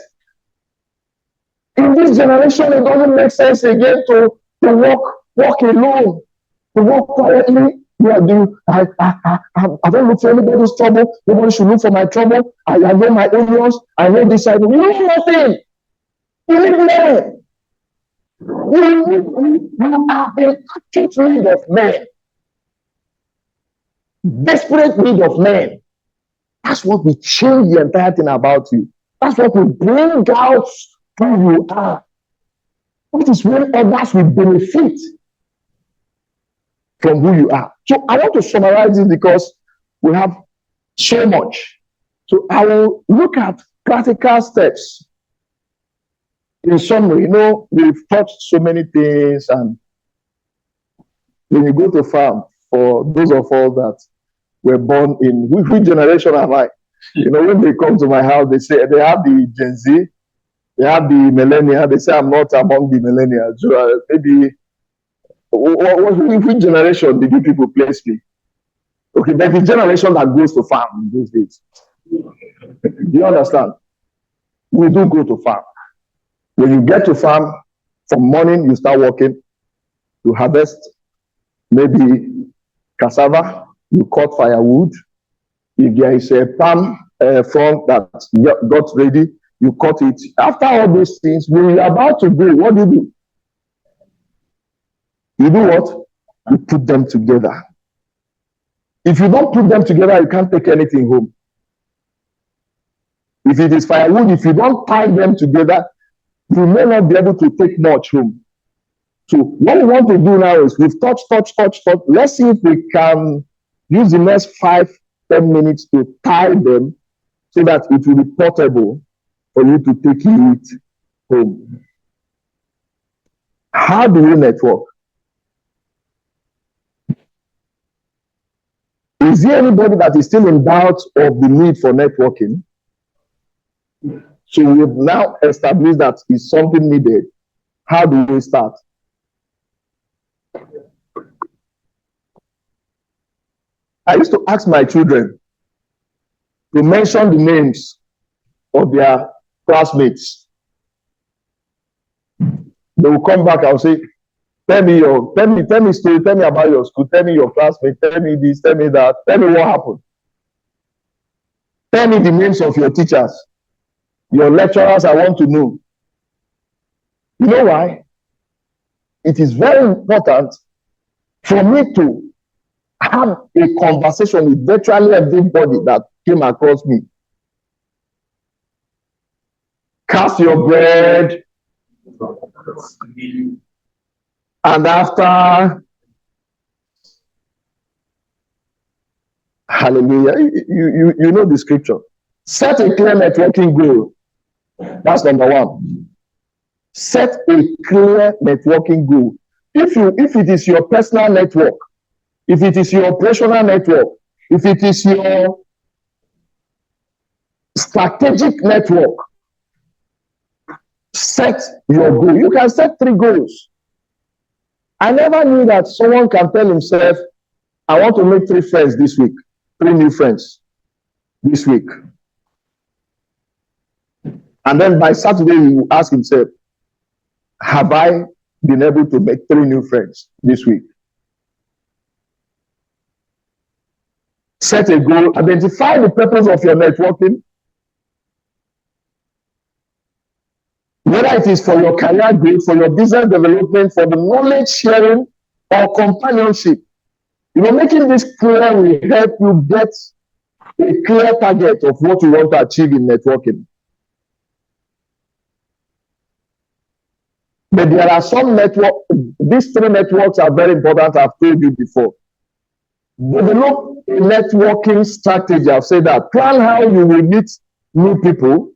In this generation, it doesn't make sense again to walk alone, to walk quietly. I don't look for anybody's trouble. Nobody should look for my trouble. I know my areas. I know this. You need nothing. You need men. You are in acute need of men. Desperate need of men. That's what will change the entire thing about you. That's what will bring out who you are. That is when others will benefit from who you are. So I want to summarize this because we have so much. So I will look at practical steps. In summary, we've touched so many things, and when you go to farm, for those of us that were born in which generation am I? When they come to my house, they say they have the Gen Z, they have the millennial. They say I'm not among the millennials. So maybe which generation did you people place me? Okay, but the generation that goes to farm in these days. Do you understand? We do go to farm. When you get to farm, from morning you start working, you harvest maybe cassava, you cut firewood. If there is a palm front that got ready, you cut it. After all these things, when you're about to go, what do? You do what? You put them together. If you don't put them together, you can't take anything home. If it is firewood, if you don't tie them together, you may not be able to take much home. So what we want to do now is we've touched. Let's see if we can use the next 5-10 minutes to tie them so that it will be portable for you to take it home. How do we network? Is there anybody that is still in doubt of the need for networking? So we've now established that is something needed. How do we start? I used to ask my children to mention the names of their classmates. They will come back and say, tell me story, tell me about your school, tell me your classmates, tell me this, tell me that, tell me what happened. Tell me the names of your teachers, your lecturers, I want to know. You know why? It is very important for me to have a conversation with virtually everybody that came across me. Cast your bread, and after, hallelujah, you know the scripture. Set a clear networking goal. That's number one. Set a clear networking goal. If it is your personal network, if it is your operational network, if it is your strategic network, set your goal. You can set 3 goals. I never knew that someone can tell himself, I want to make 3 friends this week, 3 new friends this week. And then by Saturday, he will ask himself, have I been able to make 3 new friends this week? Set a goal, identify the purpose of your networking. Whether it is for your career growth, for your business development, for the knowledge sharing, or companionship. Making this clear will help you get a clear target of what you want to achieve in networking. But there are some networks, these 3 networks are very important, I've told you before. Develop a networking strategy. I've said that. Plan how you will meet new people.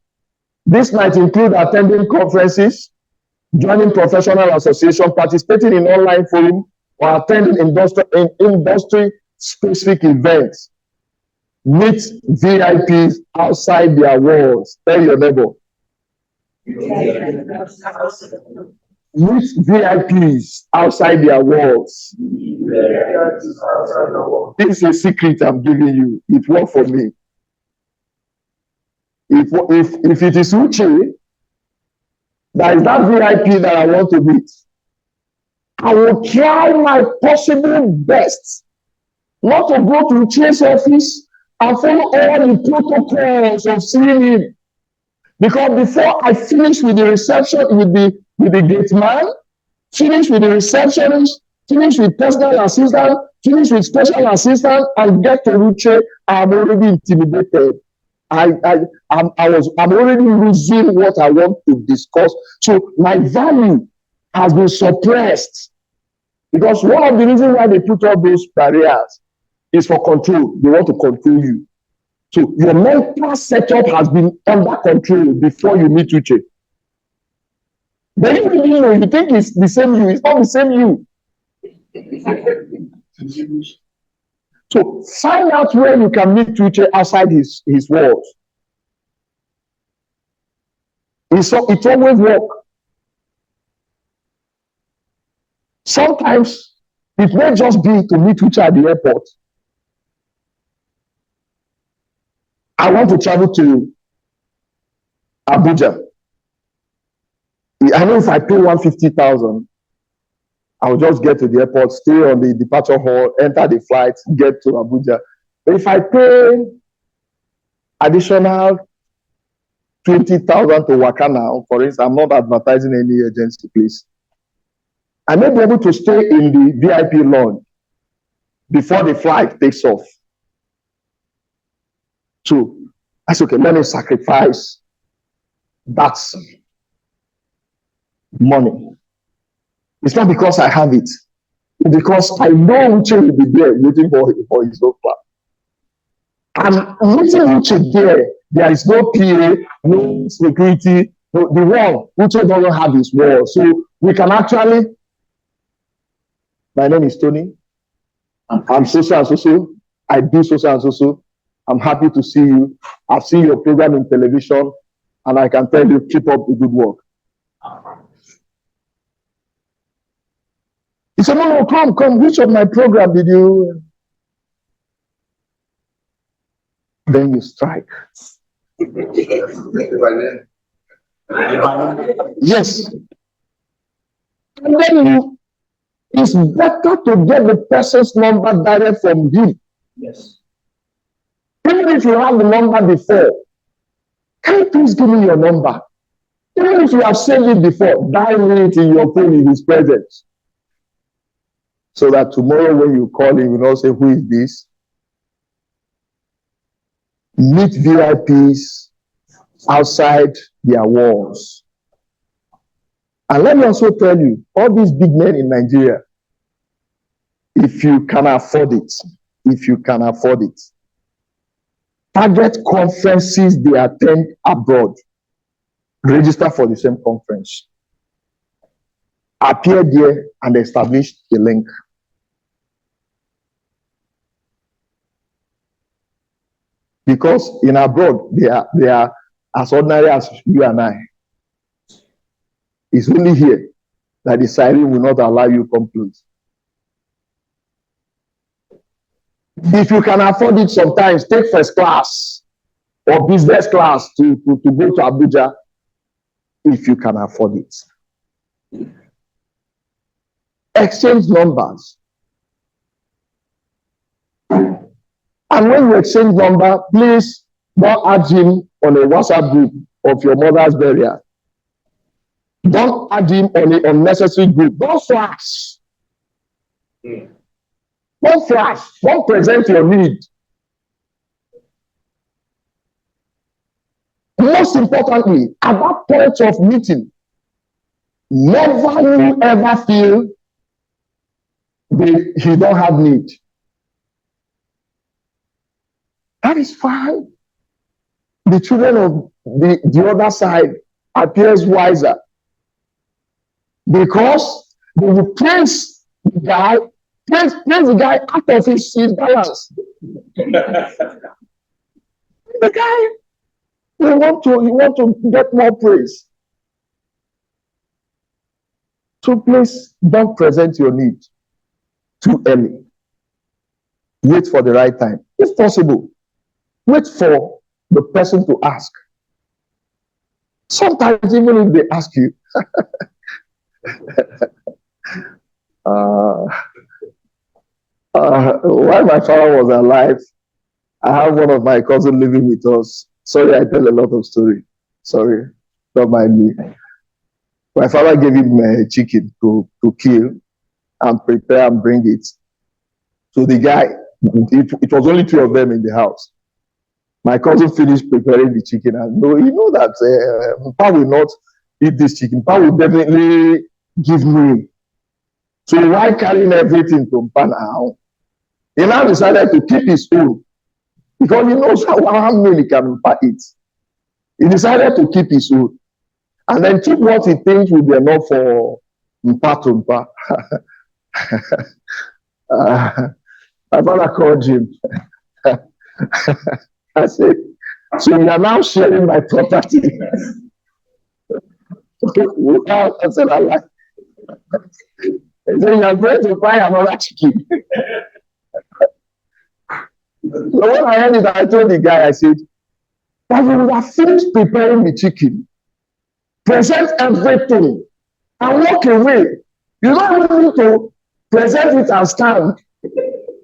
This might include attending conferences, joining professional association, participating in online forum, or attending industry-specific events. Meet VIPs outside their walls. Tell your neighbor. Meet VIPs outside their walls. This is a secret I'm giving you. It worked for me. If it is Uche, that is that VIP that I want to meet, I will try my possible best not to go to Uche's office and follow all the protocols of seeing him. Because before I finish with the reception, with the gate man, finish with the receptionist, finish with personal assistant, finish with special assistant, and get to Uche, I'm already intimidated. I'm already losing what I want to discuss. So my value has been suppressed. Because one of the reasons why they put all those barriers is for control. They want to control you. So your mental setup has been under control before you meet Uche. Then you really know, you think it's the same you. It's not the same you. So find out where you can meet Uche outside his walls. It always works. Sometimes it may just be to meet Uche at the airport. I want to travel to Abuja. I know if I pay 150,000, I'll just get to the airport, stay on the departure hall, enter the flight, get to Abuja. But if I pay additional 20,000 to Waka now, for instance, I'm not advertising any agency, please. I may be able to stay in the VIP lounge before the flight takes off. So that's okay. Let me sacrifice that money. It's not because I have it. It's because I know Uche will be there waiting for his own plan. And meeting Uche there is no PA, no security. No, the wall, Uche doesn't have his wall. So we can actually, my name is Tony. I'm so and so. I do so and so. I'm happy to see you. I've seen your program in television, and I can tell you, keep up the good work. He said, no, come. Which of my program did you? Then you strike. Yes. And then it's better to get the person's number direct from him. Yes. Even if you have the number before, can you please give me your number? Even if you have saved it before, dial it in your phone in his presence. So that tomorrow when you call him, you know, say, who is this? Meet VIPs outside their walls. And let me also tell you, all these big men in Nigeria, if you can afford it, target conferences they attend abroad, register for the same conference, appear there and establish a link. Because in abroad, they are as ordinary as you and I. It's only here that the siren will not allow you to come close. If you can afford it sometimes, take first class or business class to go to Abuja, if you can afford it. Exchange numbers. And when you exchange number, please don't add him on a WhatsApp group of your mother's burial. Don't add him on an unnecessary group. Don't flash. Don't flash. Don't present your need. Most importantly, at that point of meeting, never you ever feel he don't have need. That is fine. The children of the other side appears wiser because they will praise the guy, praise the guy out of his balance. The guy, he want to get more praise. So please don't present your need too early. Wait for the right time. If possible, wait for the person to ask. Sometimes even if they ask you, while my father was alive, I have one of my cousins living with us. Sorry, I tell a lot of story. Sorry, don't mind me. My father gave him a chicken to kill and prepare and bring it. So the guy, it was only two of them in the house. My cousin finished preparing the chicken and you know that Pa will not eat this chicken. Pa will definitely give me. So why carrying everything from Pa now? He now decided to keep his own because he knows how many can Pa eat. He decided to keep his own and then took what he thinks will be enough for Mpa to Mpa. My father called him. I said, so you are now sharing my property. I said, I like. He said, you are going to buy another chicken. So when I heard it, I told the guy, I said, but you would have finished preparing the chicken, present everything, and walk away. You don't even need to present it and stand.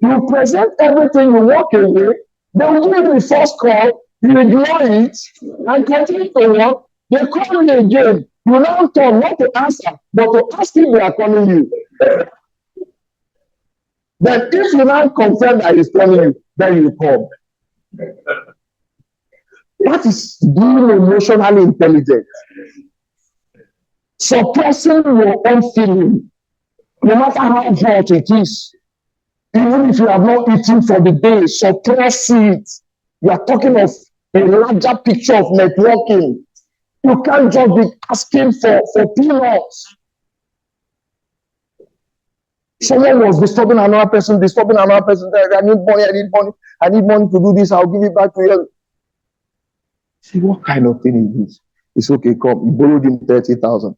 You present everything, you walk away, they will give you the first call, you ignore it, and continue to work. They call you again. You now turn not to answer, but to ask if they are calling you. Then if you now confirm that he's calling you, then you come. That is being emotionally intelligent. Suppressing your own feeling, no matter how hot it is. Even if you have not eaten for the day, suppress it. You are talking of a larger picture of networking. You can't just be asking for peanuts. Someone was disturbing another person. I need money to do this. I'll give it back to you. See, what kind of thing is this? It's okay, come. You borrowed him 30,000.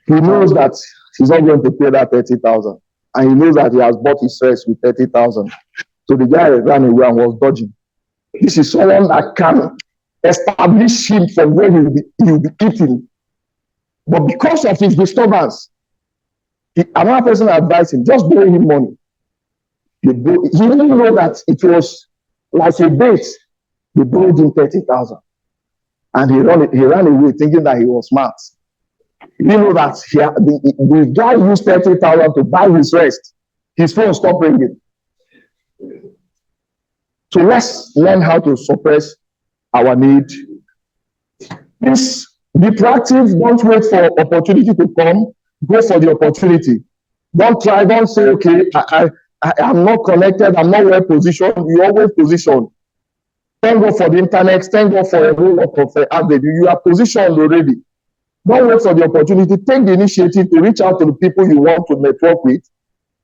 He knows that he's not going to pay that 30,000. And he knows that he has bought his rest with 30,000. So the guy ran away and was dodging. This is someone that can establish him from where he will be eating. But because of his disturbance, another person advised him, just borrow him money. He didn't know that it was like a bait. They borrowed him 30,000. And he ran away thinking that he was smart. He didn't know that the guy used 30,000 to buy his rest. His phone stopped ringing. So let's learn how to suppress our need. Please be proactive. Don't wait for opportunity to come. Go for the opportunity. Don't say, okay, I'm not connected, I'm not well positioned. You always position. Thank God for the internet, thank God for a role of avenue. You are positioned already. Don't wait for the opportunity. Take the initiative to reach out to the people you want to network with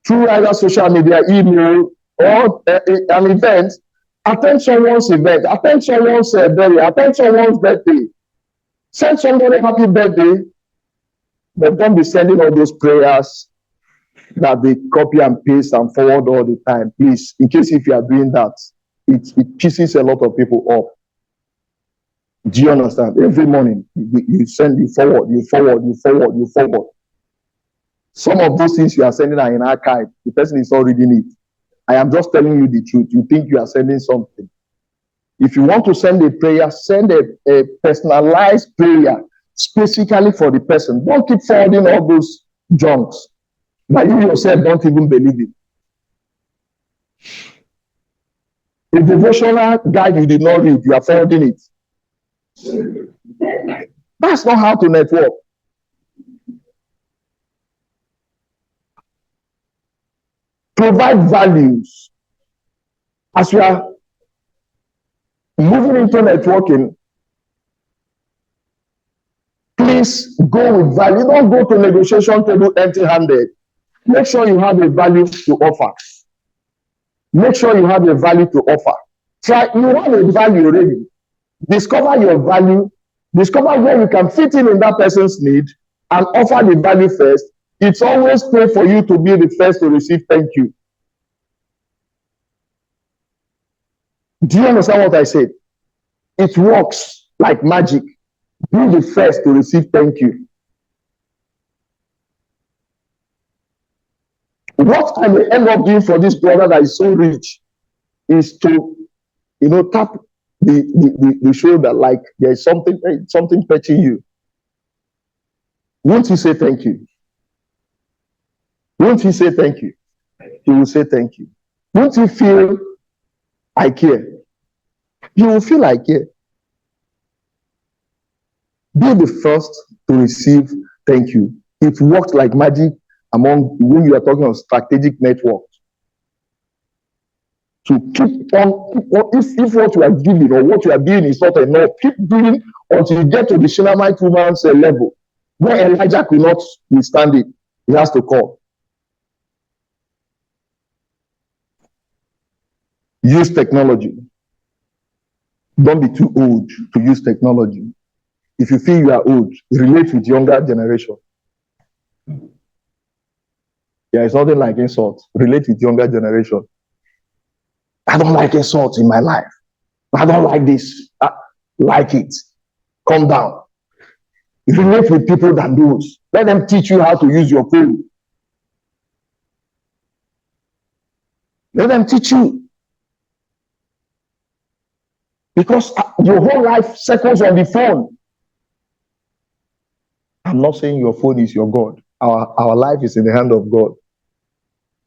through either social media, email, or an event. Attend someone's event, attend someone's burial, attend someone's birthday. Send somebody happy birthday, but don't be sending all those prayers that they copy and paste and forward all the time. Please, in case if you are doing that, it pisses a lot of people off. Do you understand? Every morning, you send, you forward. Some of those things you are sending are in archive. The person is not reading it. I am just telling you the truth. You think you are sending something. If you want to send a prayer, send a personalized prayer specifically for the person. Don't keep forwarding all those junks that you yourself don't even believe in. A devotional guide you did not read, you are forwarding it. That's not how to network. Provide values. As you are Moving into networking, please go with value. Don't go to negotiation table empty-handed. Make sure you have a value to offer. Make sure you have a value to offer. Try, you have a value already. Discover your value. Discover where you can fit in that person's need and offer the value first. It's always pay for you to be the first to receive thank you. Do you understand what I said? It works like magic. Be the first to receive thank you. What I may end up doing for this brother that is so rich is to, tap the shoulder like there's something touching you. Won't you say thank you? Won't he say thank you? He will say thank you. Won't you feel I care? You will feel I care. Be the first to receive thank you. It works like magic among when you are talking of strategic networks. So keep on, if what you are giving or what you are doing is not enough, keep doing until you get to the Shunammite woman's level. Where Elijah could not withstand it, he has to call. Use technology. Don't be too old to use technology. If you feel you are old, relate with younger generation. There is nothing like insult. Relate with younger generation. I don't like insult in my life. I don't like this. I like it. Calm down. Relate with people that knows. Let them teach you how to use your phone. Let them teach you. Because your whole life circles on the phone. I'm not saying your phone is your God. Our life is in the hand of God.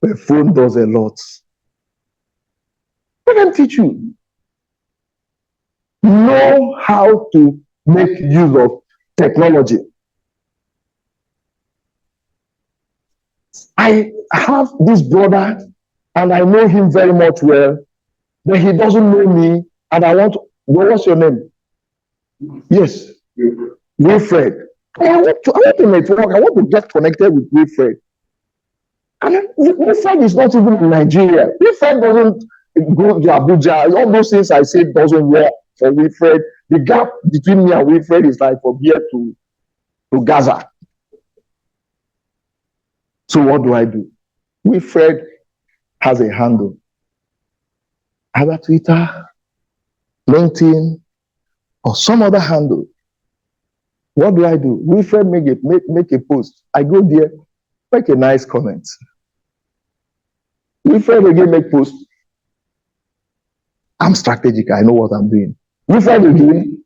The phone does a lot. Let them teach you. Know how to make use of technology. I have this brother and I know him very much well, but he doesn't know me and I want to, what's your name? Yes, Wilfred. I want to network. I want to get connected with Wilfred. And Wilfred is not even in Nigeria. Wilfred doesn't go to Abuja. All those things I said doesn't work for Wilfred. The gap between me and Wilfred is like from here to Gaza. So what do? Wilfred has a handle. Either Twitter, LinkedIn, or some other handle. What do? Wilfred make a post. I go there, make a nice comment. Wilfred again make post. I'm strategic. I know what I'm doing. Wilfred again.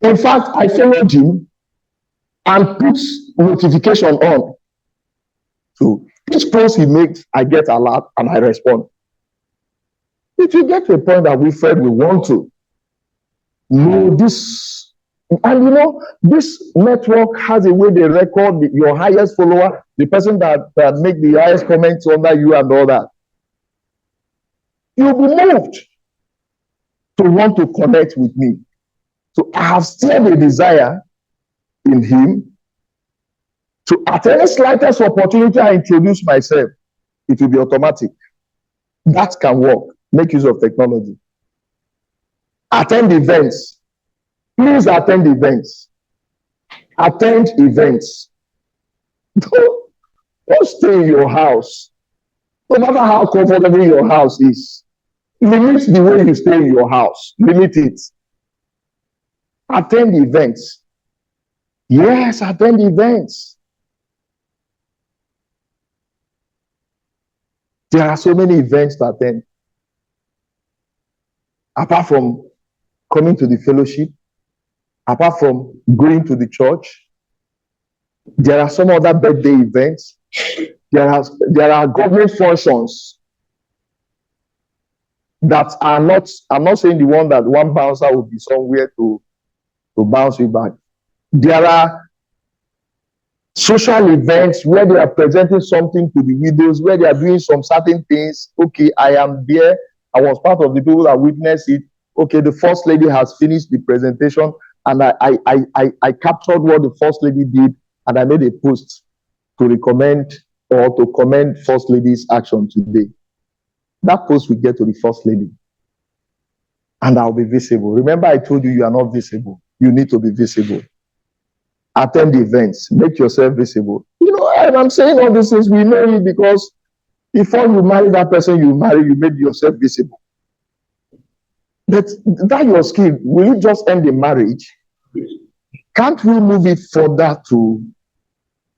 In fact, I followed him and put notification on. So each post he makes, I get alert and I respond. If you get to a point that Wilfred will want to know this, and this network has a way they record your highest follower, the person that make the highest comments under you and all that. You'll be moved to want to connect with me. So I have still a desire in him to, at any slightest opportunity I introduce myself, it will be automatic. That can work. Make use of technology. Attend events. Please attend events. Attend events. Don't stay in your house. No matter how comfortable your house is, limit the way you stay in your house. Limit it. Attend events. Yes, attend events. There are so many events to attend. Apart from coming to the fellowship, apart from going to the church, there are some other birthday events. There are government functions that are not, I'm not saying the one that one bouncer will be somewhere to bounce you back. There are social events where they are presenting something to the widows, where they are doing some certain things. Okay, I am there. I was part of the people that witnessed it. okay, the first lady has finished the presentation, and I captured what the first lady did, and I made a post to recommend or to commend first lady's action today. That post will get to the first lady, and I'll be visible. Remember, I told you are not visible. You need to be visible. Attend the events, make yourself visible. You know, and I'm saying all these things, we know it because before you marry that person you marry, you made yourself visible. But that your skill, will it just end the marriage? Can't we move it further to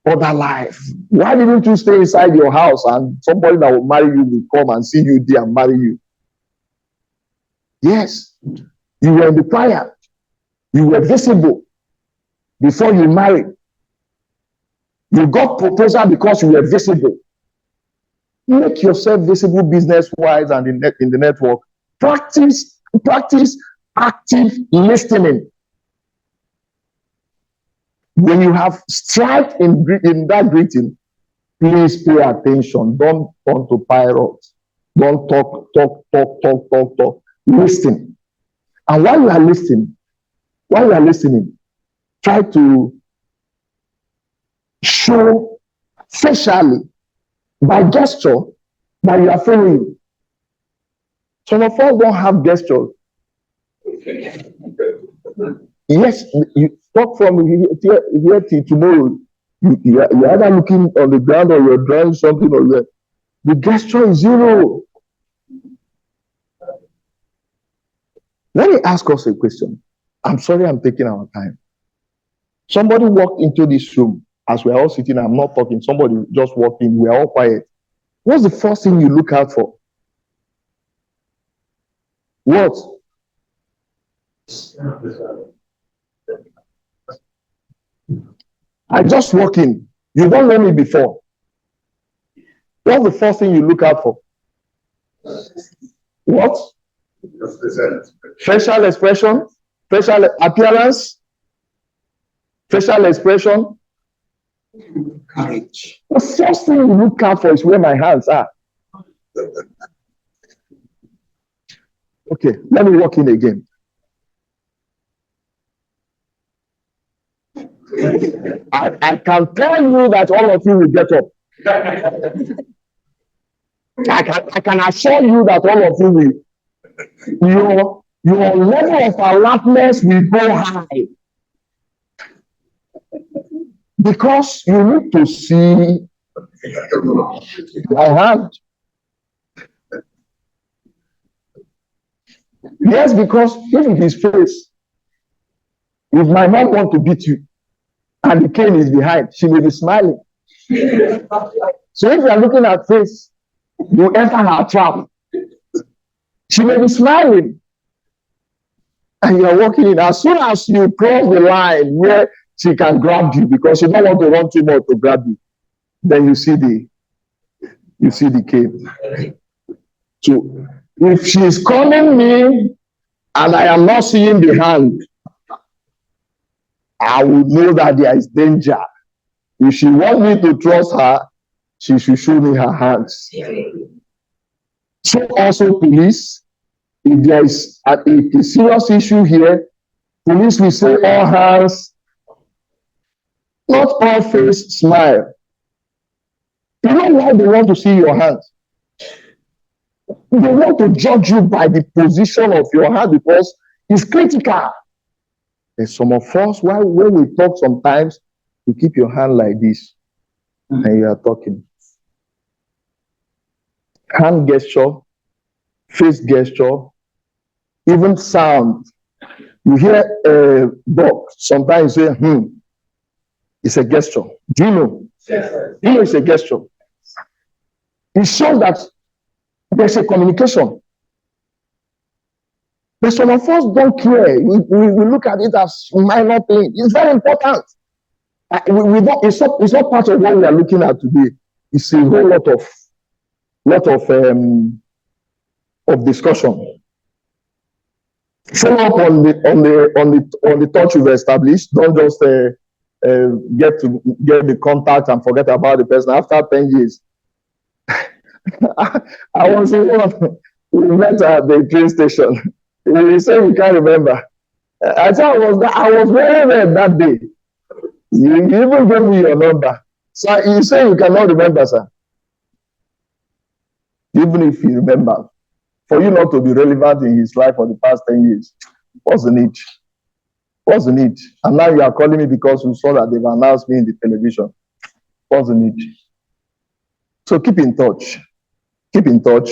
other life? Why didn't you stay inside your house and somebody that will marry you will come and see you there and marry you? Yes, you were in the choir, you were visible before you married. You got proposal because you were visible. Make yourself visible business-wise and in the network. Practice active listening. When you have strife in that greeting, please pay attention. Don't turn to pirates. Don't talk. Listen. And while you are listening, try to show facially by gesture that you are following. Some of us don't have gestures. Yes, you talk from here till tomorrow. You're either looking on the ground or you're drawing something or that. The gesture is zero. Let me ask us a question. I'm sorry I'm taking our time. Somebody walked into this room as we're all sitting. I'm not talking. Somebody just walked in. We're all quiet. What's the first thing you look out for? What? I just walk in. You don't know me before. What's the first thing you look out for? What? Facial expression, facial appearance, facial expression. Courage. The first thing you look out for is where my hands are. Okay, let me walk in again. I can tell you that all of you will get up. I can assure you that all of you will. Your level of alertness will go high. Because you need to see my hand. Yes, because if it is face, if my mom want to beat you and the cane is behind, she may be smiling. So if you are looking at face, you enter her trap. She may be smiling. And you are walking in. As soon as you cross the line where she can grab you, because she don't want to run too much to grab you, then you see the cane. So if she is calling me and I am not seeing the hand, I will know that there is danger. If she wants me to trust her, she should show me her hands. So also police, if there is a serious issue here, police will say all hands, not all face smile. You know why they want to see your hands? They want to judge you by the position of your hand because it's critical. And some of us, when we talk sometimes, you keep your hand like this and you are talking. Hand gesture, face gesture, even sound. You hear a dog sometimes say, it's a gesture. Do you know? Yes. You know it's a gesture. It shows that there's a communication. But some of us don't care. We look at it as minor thing. It's very important. It's not part of what we are looking at today. It's a whole lot of discussion. Follow up on the touch you've established. Don't just get the contact and forget about the person after 10 years. I was in we met at the train station. You say you can't remember. I thought I was very red that day. You even gave me your number. So you say you cannot remember, sir. Even if you remember, for you not to be relevant in his life for the past 10 years, what's the need? What's the need? And now you are calling me because you saw that they've announced me in the television. What's the need? So keep in touch. Keep in touch.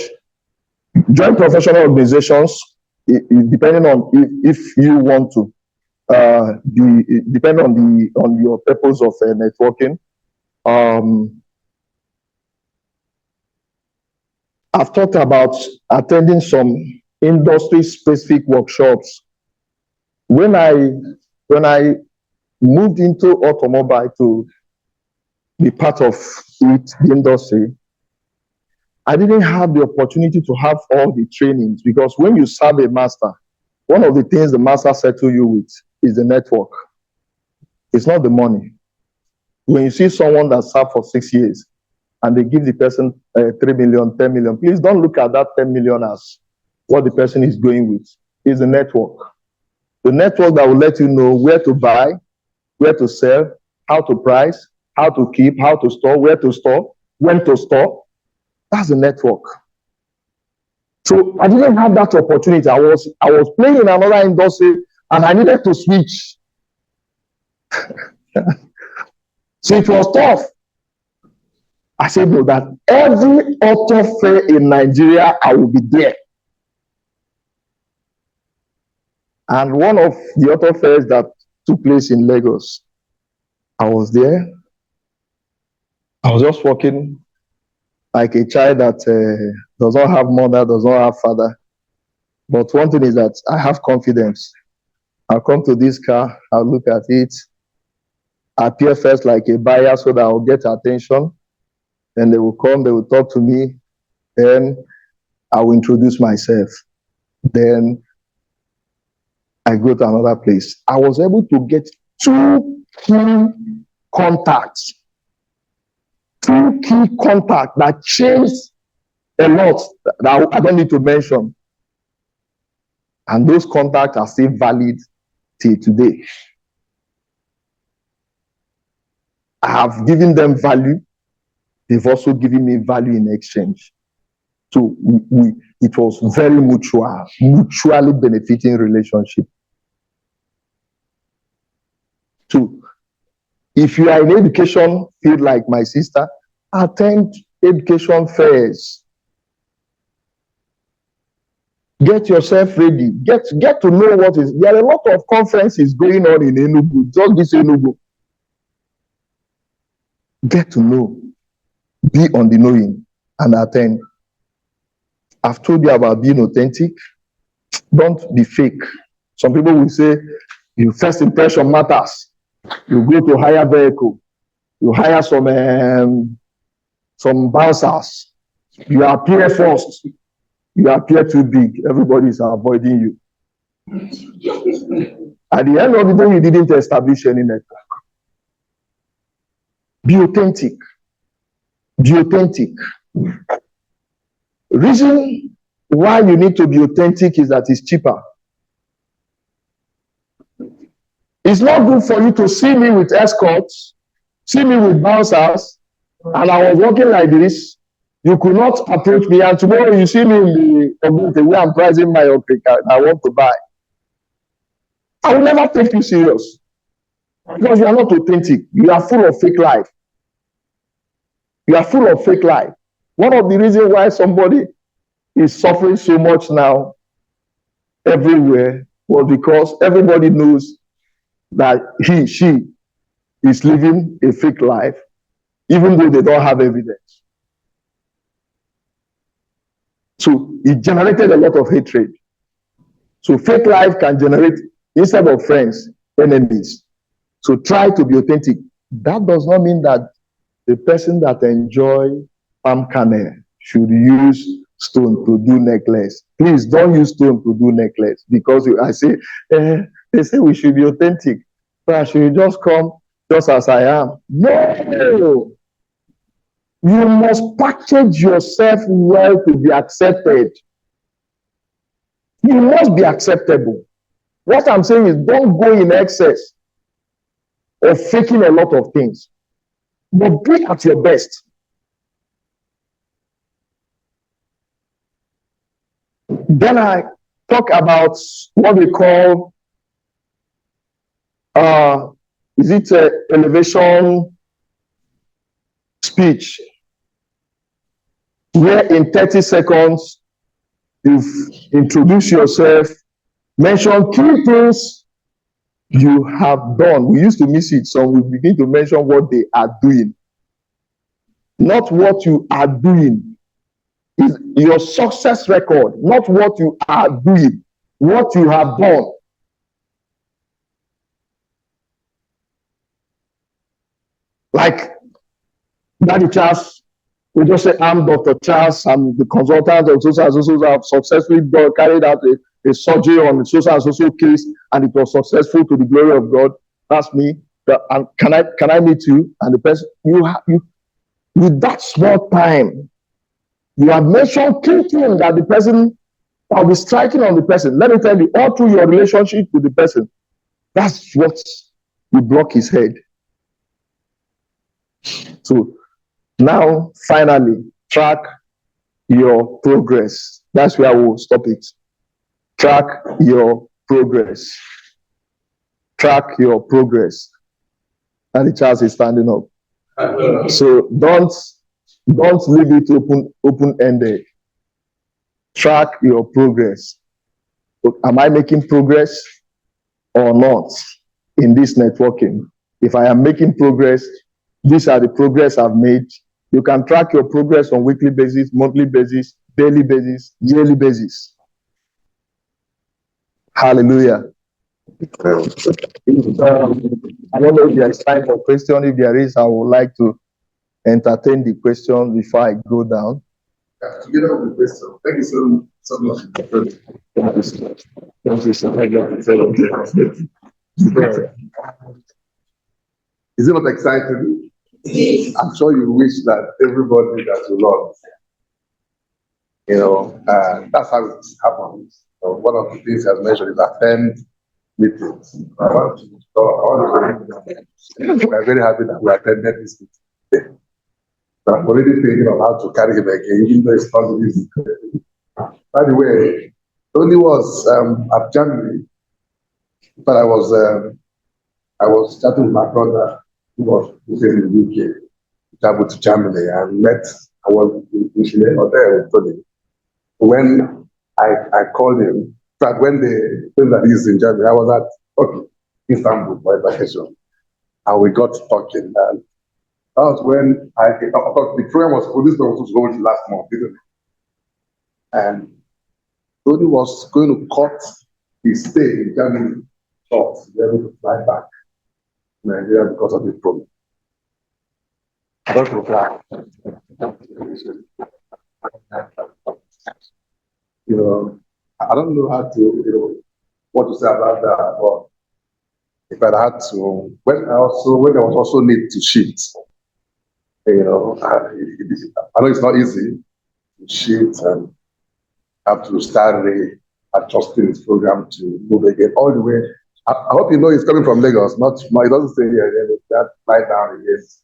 Join professional organizations, depending on if you want to. Depending on your purpose of networking. I've thought about attending some industry-specific workshops. When I moved into automobile to be part of it, the industry, I didn't have the opportunity to have all the trainings, because when you serve a master, one of the things the master settle you with is the network. It's not the money. When you see someone that served for 6 years and they give the person 3 million, 10 million, please don't look at that 10 million as what the person is going with. It's the network. The network that will let you know where to buy, where to sell, how to price, how to keep, how to store, where to store, when to store. That's the network. So I didn't have that opportunity. I was playing in another industry and I needed to switch. So it was tough. I said, no, that every auto fair in Nigeria, I will be there. And one of the auto fairs that took place in Lagos, I was there. I was just walking like a child that does not have mother, does not have father. But one thing is that I have confidence. I'll come to this car, I'll look at it, appear first like a buyer so that I'll get attention. Then they will come, they will talk to me. Then I will introduce myself. Then I go to another place. I was able to get 2 key contacts. 2 key contacts that changed a lot that I don't need to mention. And those contacts are still valid till today. I have given them value. They've also given me value in exchange. So it was very mutually benefiting relationship. So if you are in education field like my sister, attend education fairs. Get yourself ready. Get to know what is. There are a lot of conferences going on in Enugu, just this Enugu. Get to know. Be on the knowing and attend. I've told you about being authentic. Don't be fake. Some people will say, your first impression matters. You go to hire vehicle. You hire some bouncers. You appear first. You appear too big. Everybody is avoiding you. At the end of the day, you didn't establish any network. Be authentic. Be authentic. Reason why you need to be authentic is that it's cheaper. It's not good for you to see me with escorts, see me with bouncers, and I was walking like this. You could not approach me, and tomorrow you see me in the community where I'm pricing my Africa I want to buy. I will never take you serious because you are not authentic. You are full of fake life. You are full of fake life. One of the reasons why somebody is suffering so much now everywhere was because everybody knows that she is living a fake life, even though they don't have evidence. So it generated a lot of hatred. So fake life can generate, instead of friends, enemies. So try to be authentic. That does not mean that the person that enjoy palm kernel should use stone to do necklace. Please don't use stone to do necklace, because they say we should be authentic. So I should just come just as I am. No! You must package yourself well to be accepted. You must be acceptable. What I'm saying is don't go in excess of faking a lot of things, but be at your best. Then I talk about what we call is it elevation speech, where in 30 seconds you've introduced yourself, mention key things you have done. We used to miss it, so we begin to mention what they are doing, not what you are doing. Is your success record, not what you are doing, what you have done. Like Daddy Charles, we just say, I'm Dr. Charles, I'm the consultant of social and social. I've successfully carried out a surgery on the social and social case, and it was successful to the glory of God. That's me. And can I meet you? And the person, you with that small time, you have mentioned key things that the person will be striking on the person. Let me tell you, all through your relationship with the person, that's what will block his head. So now, finally, track your progress. That's where we'll stop it. Track your progress. Track your progress. And the child is standing up. So don't leave it open-ended. Track your progress. Am I making progress or not in this networking? If I am making progress, these are the progress I've made. You can track your progress on weekly basis, monthly basis, daily basis, yearly basis. Hallelujah. I don't know if there is time for question. If there is, I would like to entertain the question before I go down. Together with the question. Thank you so much. Is it not exciting? I'm sure you wish that everybody that you love, that's how it happens. So one of the things as mentioned is attend meetings. We're very happy that we attended this meeting. But I'm already thinking of how to carry him again, even though it's not easy. By the way, it only was at January, but I was chatting with my brother who was in the UK, traveled to Germany and I was in Chile hotel with Tony. When I called him, but when they told that he's in Germany, I was at Istanbul for a vacation. And we got talking. And that was when the program was going to last month, didn't it? And Tony was going to cut his stay in Germany short to be able to fly back to Nigeria because of this problem. I don't reply. I don't know how to, what to say about that, but if I had to, when there was also need to shift, I know it's not easy to shift and have to start adjusting his program to move again all the way. I hope you know he's coming from Lagos, it doesn't say here, that fly down against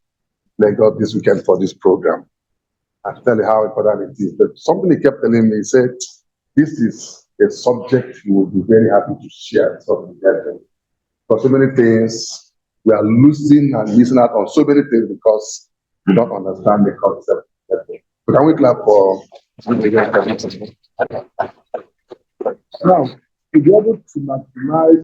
Lagos this weekend for this program. I tell you how important it is. But something he kept telling me, he said, this is a subject you will be very happy to share something together. For so many things, we are losing and missing out on so many things because we don't understand the concept. So can we clap for now, to be able to maximize